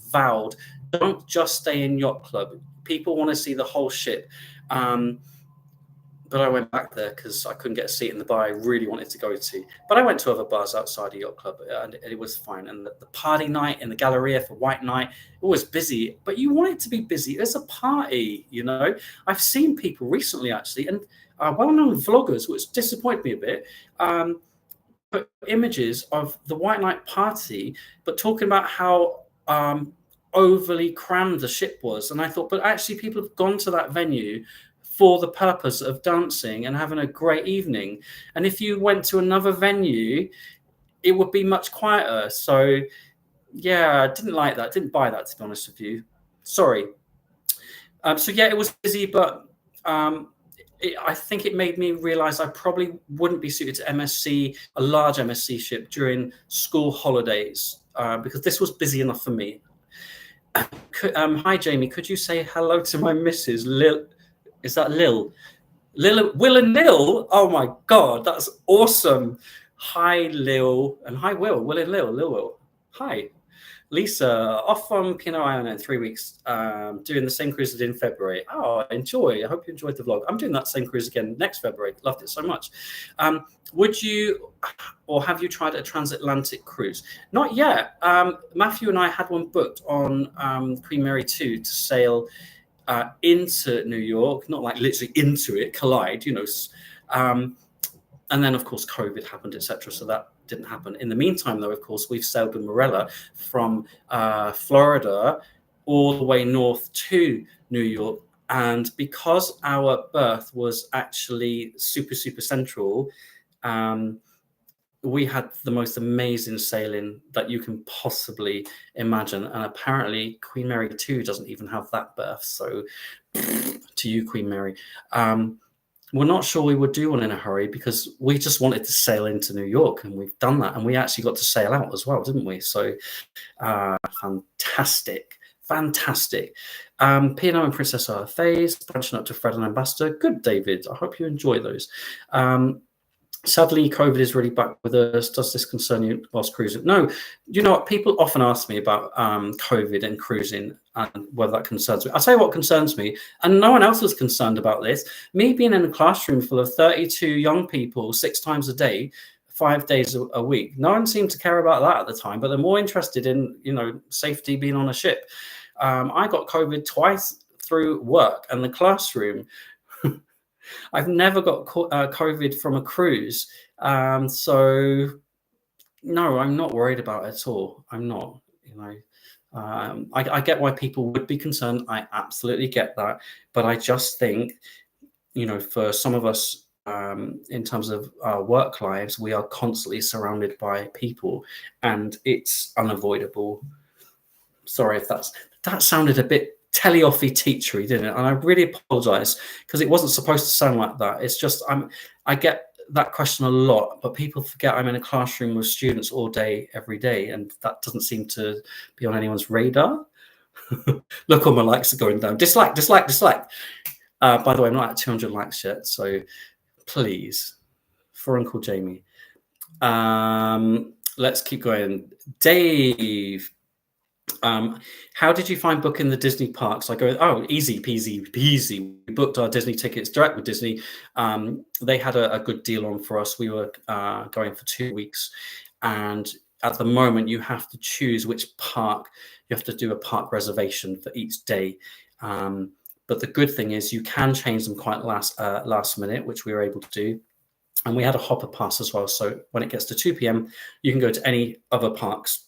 vowed, don't just stay in Yacht Club. People want to see the whole ship. But I went back there because I couldn't get a seat in the bar I really wanted to go to. But I went to other bars outside the yacht club, and it was fine. And the party night in the Galleria for White Night, it was busy. But you want it to be busy. It's a party, you know. I've seen people recently, actually, and well-known vloggers, which disappointed me a bit, put images of the White Night party, but talking about how overly crammed the ship was. And I thought, but actually people have gone to that venue for the purpose of dancing and having a great evening. And if you went to another venue, it would be much quieter. So yeah, I didn't like that. Didn't buy that, to be honest with you. Sorry. So yeah, it was busy, but I think it made me realize I probably wouldn't be suited to MSC, a large MSC ship during school holidays, because this was busy enough for me. Hi, Jamie. Could you say hello to my missus, Lil? Is that Lil? Will and Lil? Oh my God, that's awesome. Hi, Lil. And hi, Will. Will and Lil. Lil Will. Hi. Lisa, off from Pinot Island in 3 weeks, doing the same cruise as in February. Oh, enjoy. I hope you enjoyed the vlog. I'm doing that same cruise again next February. Loved it so much. Would you, or have you tried a transatlantic cruise? Not yet. Matthew and I had one booked on Queen Mary 2 to sail into New York, not like literally into it, collide, you know. And then, of course, COVID happened, etc. So that didn't happen. In the meantime, though, of course, we've sailed with Morella from Florida all the way north to New York. And because our berth was actually super, super central, we had the most amazing sailing that you can possibly imagine. And apparently Queen Mary 2 doesn't even have that berth. So to you, Queen Mary. We're not sure we would do one in a hurry because we just wanted to sail into New York, and we've done that. And we actually got to sail out as well, didn't we? So fantastic. Fantastic. P&O and Princess RFAs, branching up to Fred and Ambassador. Good, David. I hope you enjoy those. Sadly, COVID is really back with us. Does this concern you whilst cruising? No. You know what? People often ask me about COVID and cruising and whether that concerns me. I'll tell you what concerns me, and no one else is concerned about this. Me being in a classroom full of 32 young people 6 times a day, 5 days a week. No one seemed to care about that at the time, but they're more interested in, you know, safety being on a ship. I got COVID twice through work and the classroom. I've never got COVID from a cruise. So no, I'm not worried about it at all. I'm not, you know. I get why people would be concerned. I absolutely get that. But I just think, you know, for some of us, in terms of our work lives, we are constantly surrounded by people, and it's unavoidable. Sorry if that sounded a bit teleoffy teachery, didn't it? And I really apologize because it wasn't supposed to sound like that. It's just I get that question a lot, but people forget I'm in a classroom with students all day, every day, and that doesn't seem to be on anyone's radar. Look, all my likes are going down. Dislike. By the way, I'm not at 200 likes yet, so please, for Uncle Jamie. Let's keep going. Dave. How did you find booking the Disney parks? I go, oh, easy peasy. We booked our Disney tickets direct with Disney. They had a good deal on for us. We were going for 2 weeks, and at the moment you have to choose which park. You have to do a park reservation for each day. But the good thing is you can change them quite last minute, which we were able to do. And we had a hopper pass as well. So when it gets to 2 p.m, you can go to any other parks,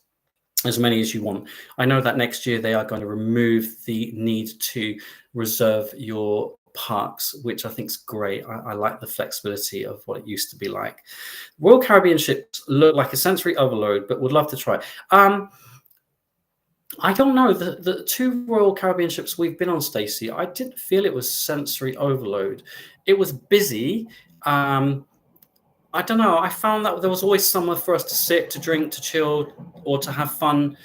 as many as you want. I know that next year they are going to remove the need to reserve your parks, which I think is great. I like the flexibility of what it used to be like. Royal Caribbean ships look like a sensory overload, but would love to try. I don't know. The 2 Royal Caribbean ships we've been on, Stacey, I didn't feel it was sensory overload. It was busy. I don't know. I found that there was always somewhere for us to sit, to drink, to chill, or to have fun.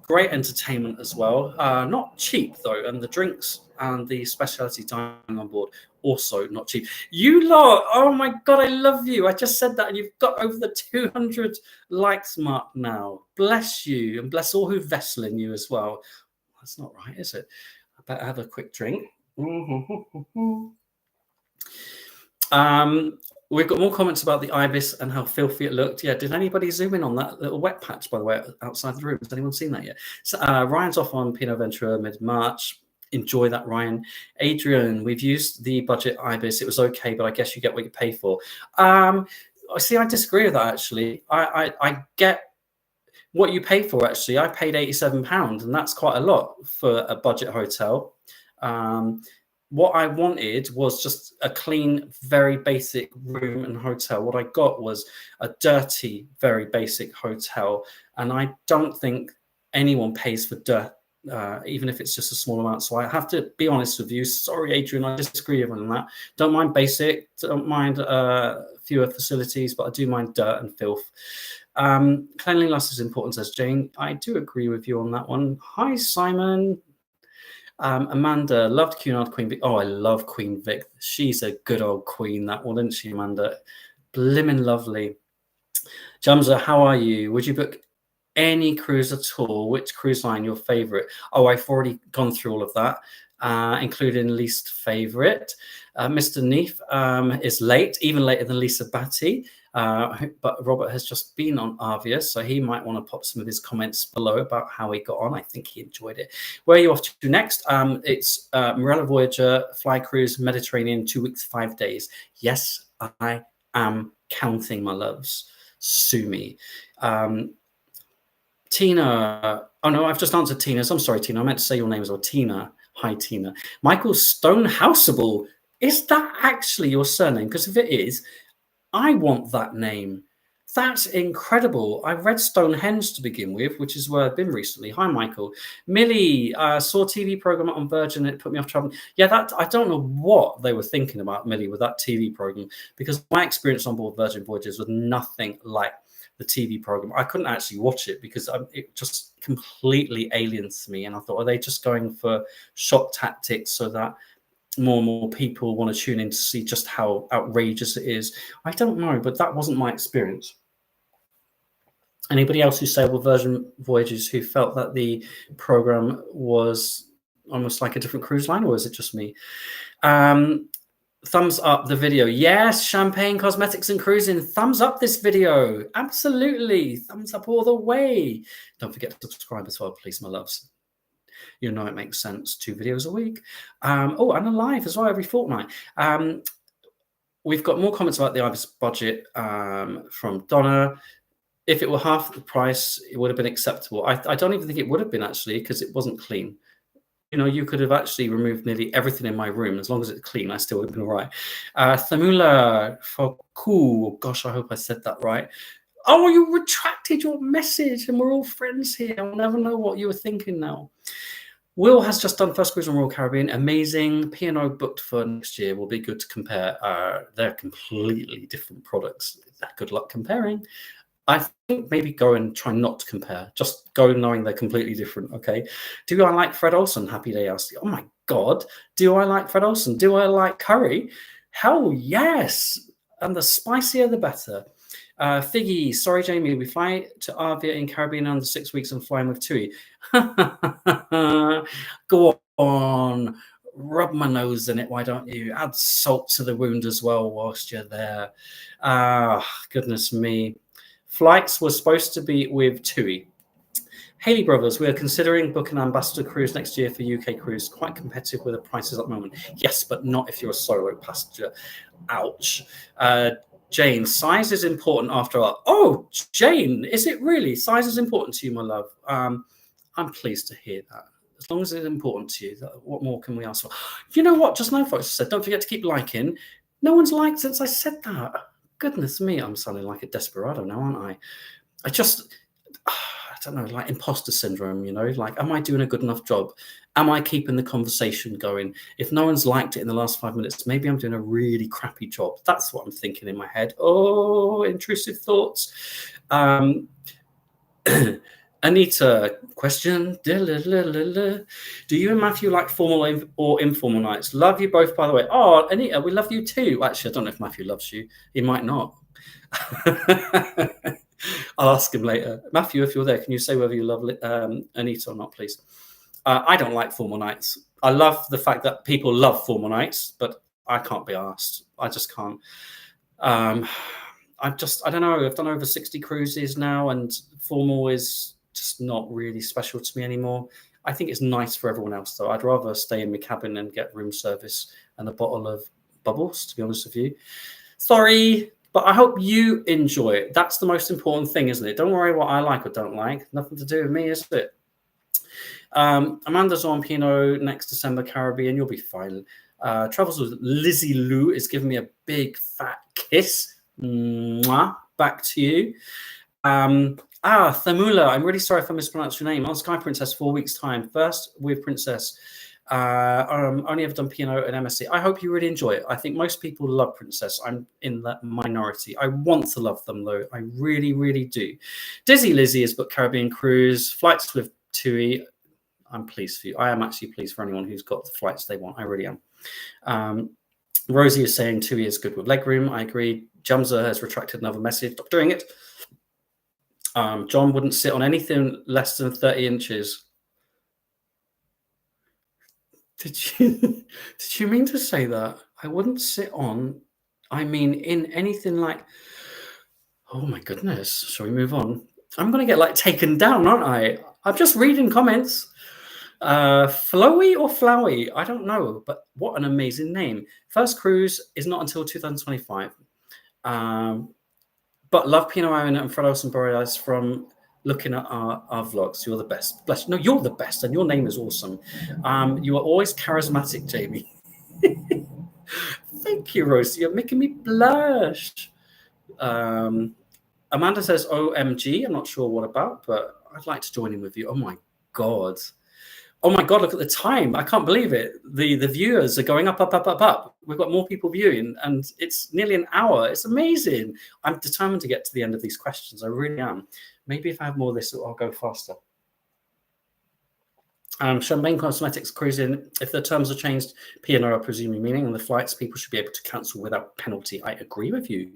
Great entertainment as well. Not cheap, though. And the drinks and the specialty dining on board, also not cheap. You lot, oh my God, I love you. I just said that, and you've got over the 200 likes mark now. Bless you, and bless all who vessel in you as well. That's not right, is it? better have a quick drink. We've got more comments about the IBIS and how filthy it looked. Yeah, did anybody zoom in on that little wet patch, by the way, outside the room? Has anyone seen that yet? So, Ryan's off on Pinot Ventura mid-March. Enjoy that, Ryan. Adrian, we've used the budget IBIS. It was okay, but I guess you get what you pay for. See, I disagree with that, actually. I get what you pay for, actually. I paid £87, and that's quite a lot for a budget hotel. What I wanted was just a clean, very basic room and hotel. What I got was a dirty, very basic hotel. And I don't think anyone pays for dirt, even if it's just a small amount. So I have to be honest with you. Sorry, Adrian, I disagree with you on that. Don't mind basic, don't mind fewer facilities, but I do mind dirt and filth. Cleanliness is important, says Jane. I do agree with you on that one. Hi, Simon. Amanda, loved Cunard Queen Vic. Oh, I love Queen Vic. She's a good old queen, that one, isn't she, Amanda? Blimmin' lovely. Jamza, how are you? Would you book any cruise at all? Which cruise line your favorite? Oh, I've already gone through all of that, including least favorite. Mr. Neef is late, even later than Lisa Batty. But Robert has just been on Avia, so he might want to pop some of his comments below about how he got on. I think he enjoyed it. Where are you off to next? It's Morella Voyager, Fly Cruise, Mediterranean, 2 weeks, 5 days. Yes, I am counting, my loves. Sue me. Tina. Oh, no, I've just answered Tina's. I'm sorry, Tina. I meant to say your name as well. Tina. Hi, Tina. Michael Stonehouseable. Is that actually your surname? Because if it is, I want that name. That's incredible. I read Stonehenge to begin with, which is where I've been recently. Hi, Michael. Millie, saw a TV program on Virgin. It put me off traveling. Yeah, that I don't know what they were thinking about, Millie, with that TV program, because my experience on board Virgin Voyages was nothing like the TV program. I couldn't actually watch it because it just completely aliens to me. And I thought, are they just going for shock tactics so that more and more people want to tune in to see just how outrageous it is? I don't know, but that wasn't my experience. Anybody else who sailed with Virgin Voyages who felt that the program was almost like a different cruise line, or is it just me? Thumbs up the video. Yes, champagne, cosmetics, and cruising. Thumbs up this video. Absolutely. Thumbs up all the way. Don't forget to subscribe as well, please, my loves. You know it makes sense. 2 videos a week. Oh, and a live as well every fortnight. We've got more comments about the IBIS budget from Donna. If it were half the price, it would have been acceptable. I don't even think it would have been, actually, because it wasn't clean. You know, you could have actually removed nearly everything in my room. As long as it's clean, I still would have been all right. Thamula Foku. Gosh, I hope I said that right. Oh, you retracted your message and we're all friends here. I'll never know what you were thinking now. Will has just done first cruise on Royal Caribbean. Amazing. P&O booked for next year. Will be good to compare. They're completely different products. Good luck comparing. I think maybe go and try not to compare. Just go knowing they're completely different, okay? Do I like Fred Olsen? Happy Day asked. Oh, my God. Do I like Fred Olsen? Do I like curry? Hell, yes. And the spicier, the better. Figgy, sorry, Jamie, we fly to Avia in Caribbean under 6 weeks and flying with TUI. Go on, rub my nose in it, why don't you? Add salt to the wound as well whilst you're there. Goodness me. Flights were supposed to be with TUI. Haley Brothers, we are considering booking an ambassador cruise next year for UK cruise. Quite competitive with the prices at the moment. Yes, but not if you're a solo passenger. Ouch. Jane, size is important after all. Oh, Jane, is it really? Size is important to you, my love. I'm pleased to hear that. As long as it's important to you, what more can we ask for? You know what? Just now, folks said, don't forget to keep liking. No one's liked since I said that. Goodness me, I'm sounding like a desperado now, aren't I? I don't know, like imposter syndrome, you know, like, am I doing a good enough job? Am I keeping the conversation going? If no one's liked it in the last 5 minutes, maybe I'm doing a really crappy job. That's what I'm thinking in my head. Oh, intrusive thoughts. Anita, question. Do you and Matthew like formal or informal nights? Love you both, by the way. Oh, Anita, we love you too. Actually, I don't know if Matthew loves you. He might not. I'll ask him later. Matthew, if you're there, can you say whether you love Anita or not, please? I don't like formal nights. I love the fact that people love formal nights, but I can't be asked. I just can't. I don't know. I've done over 60 cruises now, and formal is just not really special to me anymore. I think it's nice for everyone else, though. I'd rather stay in my cabin and get room service and a bottle of bubbles, to be honest with you. Sorry, but I hope you enjoy it. That's the most important thing, isn't it? Don't worry what I like or don't like. Nothing to do with me, is it? Amanda's on Pinot next December, Caribbean. You'll be fine. Travels with Lizzie Lou is giving me a big fat kiss. Mwah. Back to you. Thamula, I'm really sorry if I mispronounced your name. On Sky Princess 4 weeks' time. First with Princess. Only ever done Pinot and MSC. I hope you really enjoy it. I think most people love Princess. I'm in that minority. I want to love them, though. I really, really do. Dizzy Lizzie has booked Caribbean cruise. Flights with TUI. I'm pleased for you. I am actually pleased for anyone who's got the flights they want. I really am. Rosie is saying TUI is good with legroom. I agree. Jumza has retracted another message. Stop doing it. John wouldn't sit on anything less than 30 inches. Did you mean to say that? I wouldn't sit on, I mean, in anything like, oh my goodness. Shall we move on? I'm going to get like taken down, aren't I? I'm just reading comments. Flowy or Flowy? I don't know, but what an amazing name. First cruise is not until 2025. But love Pinot Iron and Fredos and Borealis from looking at our vlogs. You're the best. Bless you. No, you're the best, and your name is awesome. You are always charismatic, Jamie. Thank you, Rosie. You're making me blush. Amanda says, OMG. I'm not sure what about, but I'd like to join in with you. Oh, my God. Oh, my God, look at the time. I can't believe it. The viewers are going up, up, up, up, up. We've got more people viewing, and it's nearly an hour. It's amazing. I'm determined to get to the end of these questions. I really am. Maybe if I have more of this, I'll go faster. Champagne Cosmetics cruising. If the terms are changed, P&O are presuming meaning, and the flights, people should be able to cancel without penalty. I agree with you.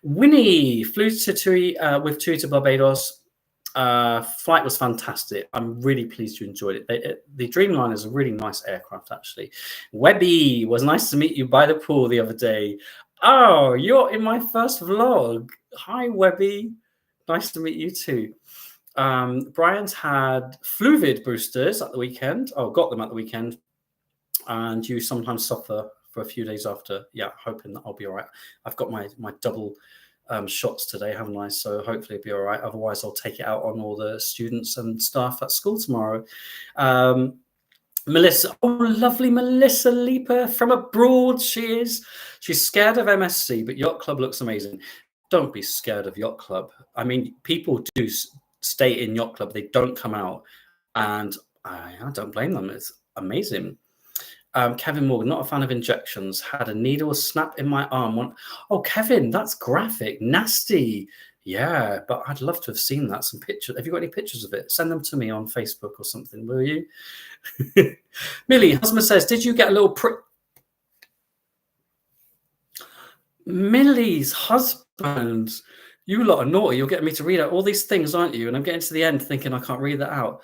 Winnie flew to TUI with TUI to Barbados. Flight was fantastic. I'm really pleased you enjoyed it. The Dreamliner is a really nice aircraft, actually. Webby, was nice to meet you by the pool the other day. Oh, you're in my first vlog. Hi, Webby. Nice to meet you too. Brian's had Fluvid boosters at the weekend. Oh, got them at the weekend. And you sometimes suffer for a few days after. Yeah, hoping that I'll be all right. I've got my double shots today, haven't I? So hopefully it'll be all right. Otherwise, I'll take it out on all the students and staff at school tomorrow. Melissa, oh, lovely Melissa Leaper from abroad. She is. She's scared of MSC, but Yacht Club looks amazing. Don't be scared of Yacht Club. I mean, people do stay in Yacht Club. They don't come out. And I don't blame them. It's amazing. Kevin Morgan, not a fan of injections. Had a needle snap in my arm. Oh, Kevin, that's graphic. Nasty. Yeah, but I'd love to have seen that. Some pictures. Have you got any pictures of it? Send them to me on Facebook or something, will you? Millie, husband says, did you get a little prick? Millie's husband. You lot are naughty. You're getting me to read out all these things, aren't you? And I'm getting to the end thinking I can't read that out.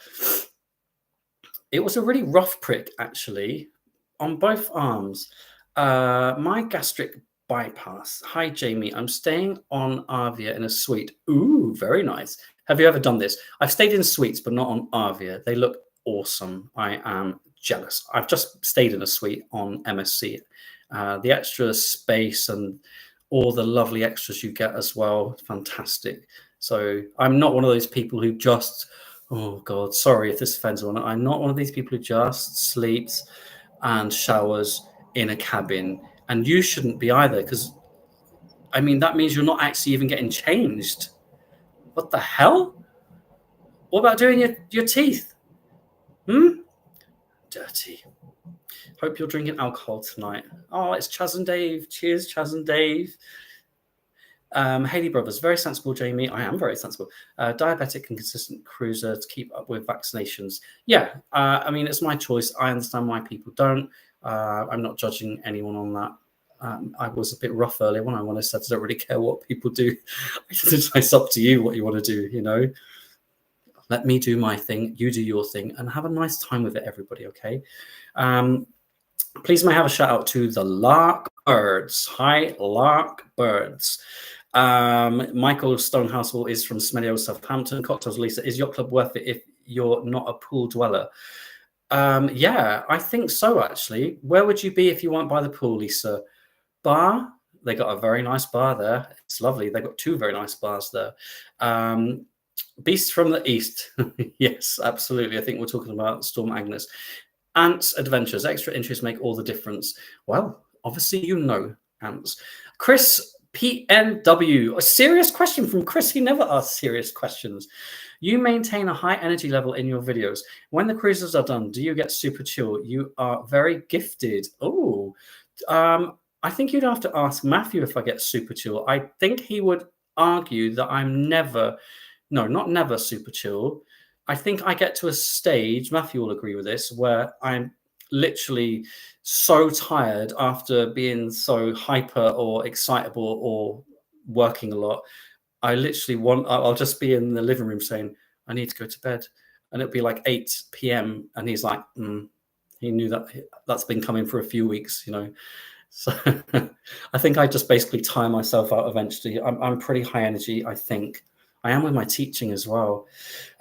It was a really rough prick, actually, on both arms. My gastric bypass. Hi, Jamie. I'm staying on Arvia in a suite. Ooh, very nice. Have you ever done this? I've stayed in suites, but not on Arvia. They look awesome. I am jealous. I've just stayed in a suite on MSC. The extra space and all the lovely extras you get as well. Fantastic. So I'm not one of those people who just, oh God, sorry if this offends anyone. I'm not one of these people who just sleeps and showers in a cabin. And you shouldn't be either, because, I mean, that means you're not actually even getting changed. What the hell? What about doing your teeth? Dirty. Hope you're drinking alcohol tonight. Oh, it's Chaz and Dave. Cheers, Chaz and Dave. Haley Brothers, very sensible, Jamie. I am very sensible. Diabetic and consistent cruiser to keep up with vaccinations. Yeah, I mean, it's my choice. I understand why people don't. I'm not judging anyone on that. I was a bit rough earlier when I said I don't really care what people do. It's up to you what you want to do, you know. Let me do my thing, you do your thing, and have a nice time with it, everybody, okay? Please may I have a shout out to the Lark Birds. Hi, Lark Birds. Michael Stonehouse is from Smelly Old Southampton. Cocktails Lisa, is yacht club worth it if you're not a pool dweller? Yeah, I think so, actually. Where would you be if you weren't by the pool, Lisa? Bar? They got a very nice bar there. It's lovely. They got 2 very nice bars there. Beasts from the East. Yes, absolutely. I think we're talking about Storm Agnes. Ants Adventures. Extra interest make all the difference. Well, obviously you know ants. Chris PNW. A serious question from Chris. He never asks serious questions. You maintain a high energy level in your videos. When the cruises are done, do you get super chill? You are very gifted. Oh, I think you'd have to ask Matthew if I get super chill. I think he would argue that I'm never, no, not never super chill. I think I get to a stage, Matthew will agree with this, where I'm literally so tired after being so hyper or excitable or working a lot. I literally I'll just be in the living room saying, I need to go to bed. And it'll be like 8 p.m. And he's like, he knew that's been coming for a few weeks, you know. So I think I just basically tire myself out eventually. I'm pretty high energy, I think. I am with my teaching as well.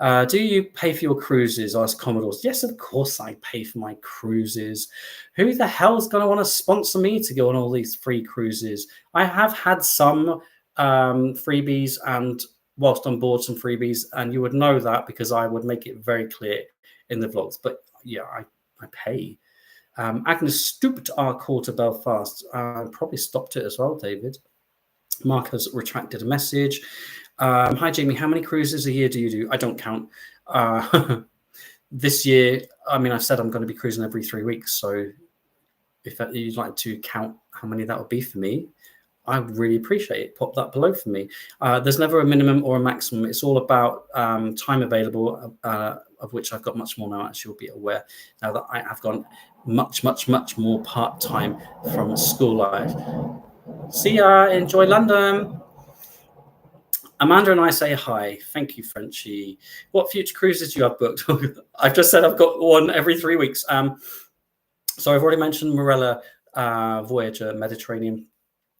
Do you pay for your cruises? Asked Commodores. Yes, of course I pay for my cruises. Who the hell's going to want to sponsor me to go on all these free cruises? I have had some freebies and whilst on board some freebies, and you would know that because I would make it very clear in the vlogs. But yeah, I pay. Agnes stooped our call to Belfast. Probably stopped it as well, David. Mark has retracted a message. Hi, Jamie. How many cruises a year do you do? I don't count. This year, I mean, I've said I'm going to be cruising every 3 weeks. So if you'd like to count how many that would be for me, I would really appreciate it. Pop that below for me. There's never a minimum or a maximum. It's all about time available, of which I've got much more now, as you'll be aware, now that I have gone much, much, much more part-time from school life. See ya. Enjoy London. Amanda and I say hi. Thank you, Frenchie. What future cruises do you have booked? I've just said I've got one every 3 weeks. So I've already mentioned Morella, Voyager, Mediterranean.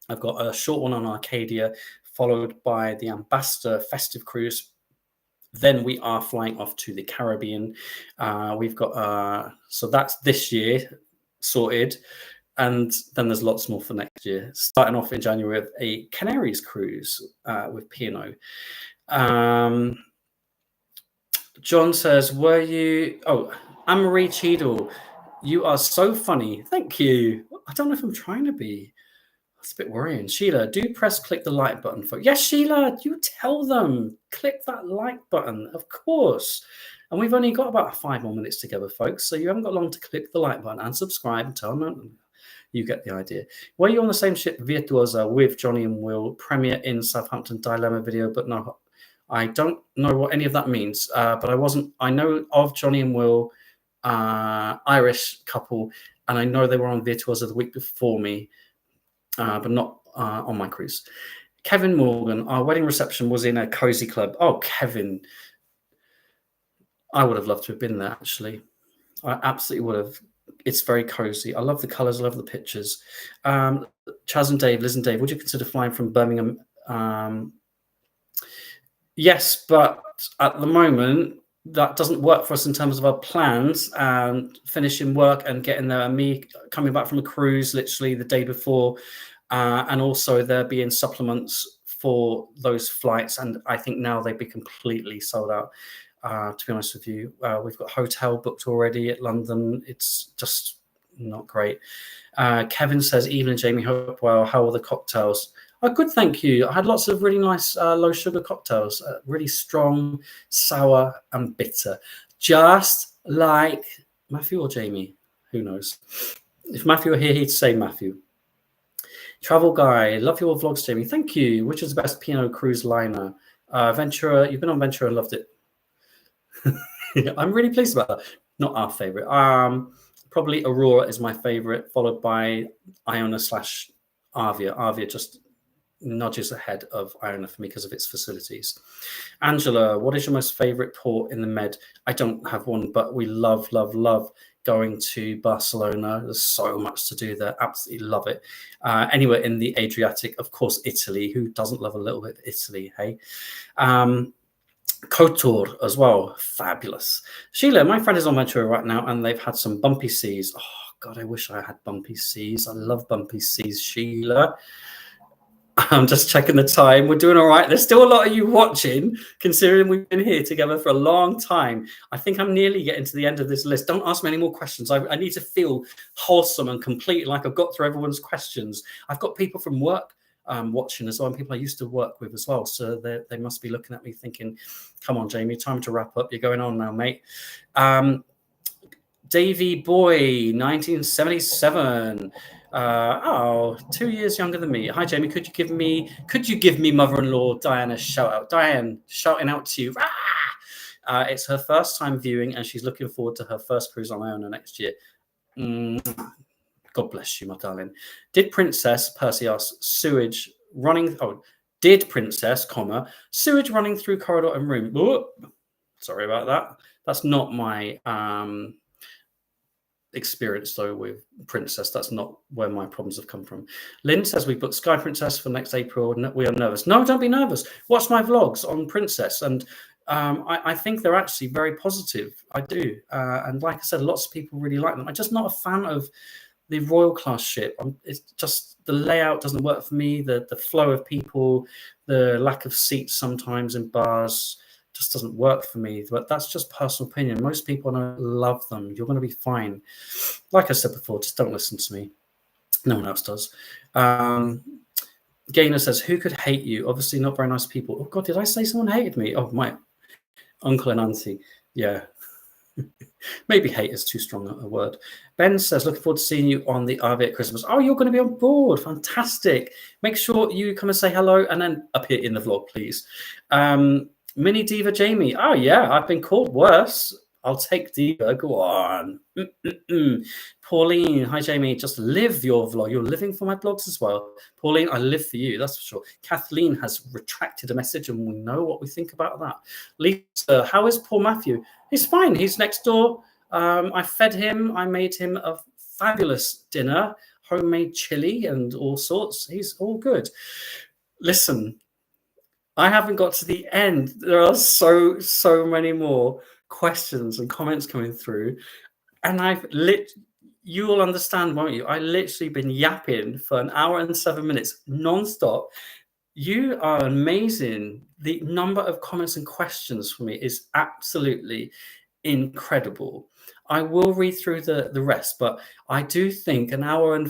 I've got a short one on Arcadia, followed by the Ambassador Festive Cruise. Then we are flying off to the Caribbean. We've got, so that's this year sorted. And then there's lots more for next year. Starting off in January with a Canaries cruise with P&O. John says, were you... Oh, Anne-Marie Cheadle, you are so funny. Thank you. I don't know if I'm trying to be. That's a bit worrying. Sheila, do click the like button. Yes, Sheila, you tell them. Click that like button, of course. And we've only got about 5 more minutes together, folks. So you haven't got long to click the like button and subscribe and tell them. You get the idea. Were you on the same ship Virtuosa with Johnny and Will? Premiere in Southampton dilemma video, but no, I don't know what any of that means. But I wasn't. I know of Johnny and Will, Irish couple, and I know they were on Virtuosa the week before me, but not on my cruise. Kevin Morgan, our wedding reception was in a cozy club. Oh, Kevin, I would have loved to have been there. Actually, I absolutely would have. It's very cozy. I love the colors. I love the pictures. Chaz and Dave, Liz and Dave, would you consider flying from Birmingham? Yes, but at the moment, that doesn't work for us in terms of our plans and finishing work and getting there. And me coming back from a cruise literally the day before, and also there being supplements for those flights. And I think now they'd be completely sold out. To be honest with you, we've got hotel booked already at London. It's just not great. Kevin says, evening, Jamie, hope well. How are the cocktails? Oh, good, thank you. I had lots of really nice low sugar cocktails, really strong, sour and bitter. Just like Matthew or Jamie, who knows? If Matthew were here, he'd say Matthew. Travel Guy, love your vlogs, Jamie. Thank you. Which is the best P&O cruise liner? Ventura, you've been on Ventura and loved it. I'm really pleased about that. Not our favorite. Probably Aurora is my favorite, followed by Iona / Avia. Avia just nudges ahead of Iona for me because of its facilities. Angela, what is your most favorite port in the Med? I don't have one, but we love going to Barcelona. There's so much to do there. Absolutely love it. Anywhere in the Adriatic, of course, Italy. Who doesn't love a little bit of Italy, hey? Kotor as well, fabulous. Sheila, my friend is on my tour right now and they've had some bumpy seas. Oh God, I wish I had bumpy seas. I love bumpy seas, Sheila. I'm just checking the time. We're doing all right. There's still a lot of you watching, considering we've been here together for a long time. I think I'm nearly getting to the end of this list. Don't ask me any more questions. I need to feel wholesome and complete, like I've got through everyone's questions. I've got people from work watching as well, and people I used to work with as well. So they must be looking at me thinking, come on, Jamie, time to wrap up. You're going on now, mate. Davy Boy, 1977. 2 years younger than me. Hi, Jamie. Could you give me mother-in-law Diane a shout out? Diane, shouting out to you. It's her first time viewing, and she's looking forward to her first cruise on Iona next year. God bless you, my darling. Did Princess, Percy asks, sewage running? Oh, did Princess, sewage running through corridor and room? Oh, sorry about that. That's not my experience though with Princess. That's not where my problems have come from. Lynn says we booked Sky Princess for next April. We are nervous. No, don't be nervous. Watch my vlogs on Princess, and I think they're actually very positive. I do, and like I said, lots of people really like them. I'm just not a fan of the Royal class ship. It's just the layout doesn't work for me. The flow of people, the lack of seats sometimes in bars just doesn't work for me. But that's just personal opinion. Most people love them. You're going to be fine. Like I said before, just don't listen to me. No one else does. Gaynor says, who could hate you? Obviously not very nice people. Oh God, did I say someone hated me? Oh, my uncle and auntie. Yeah. Maybe hate is too strong a word. Ben says, looking forward to seeing you on the RV at Christmas. Oh, you're going to be on board. Fantastic. Make sure you come and say hello and then appear in the vlog, please. Mini Diva Jamie. Oh, yeah, I've been called worse. I'll take Diva. Go on. Pauline. Hi, Jamie. Just live your vlog. You're living for my blogs as well. Pauline, I live for you. That's for sure. Kathleen has retracted a message and we know what we think about that. Lisa, how is poor Matthew? He's fine. He's next door. I fed him. I made him a fabulous dinner, homemade chili and all sorts. He's all good. Listen, I haven't got to the end. There are so many more questions and comments coming through. And you will understand, won't you? I literally been yapping for an hour and 7 minutes non-stop. You are amazing. The number of comments and questions for me is absolutely incredible. I will read through the rest, but I do think an hour and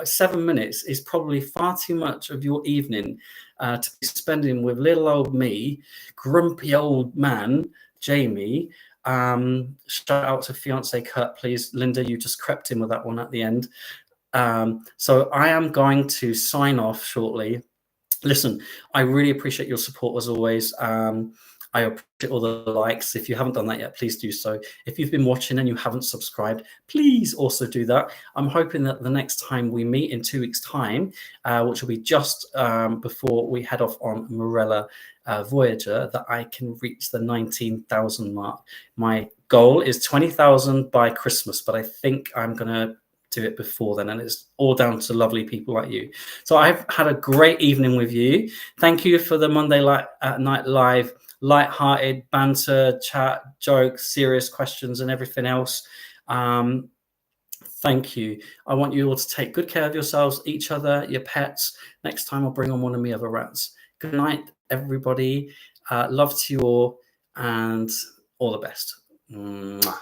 7 minutes is probably far too much of your evening to be spending with little old me, grumpy old man, Jamie. Shout out to fiance Kurt, please. Linda, you just crept in with that one at the end. So I am going to sign off shortly. Listen, I really appreciate your support as always. I appreciate all the likes. If you haven't done that yet, please do so. If you've been watching and you haven't subscribed, please also do that. I'm hoping that the next time we meet in 2 weeks' time, which will be just before we head off on Morella Voyager, that I can reach the 19,000 mark. My goal is 20,000 by Christmas, but I think I'm going to do it before then, and it's all down to lovely people like you. So I've had a great evening with you. Thank you for the Monday night live, light-hearted banter, chat, jokes, serious questions, and everything else. Thank you. I want you all to take good care of yourselves, each other, your pets. Next time I'll bring on one of my other rats. Good night, everybody. Love to you all, and all the best. Mwah.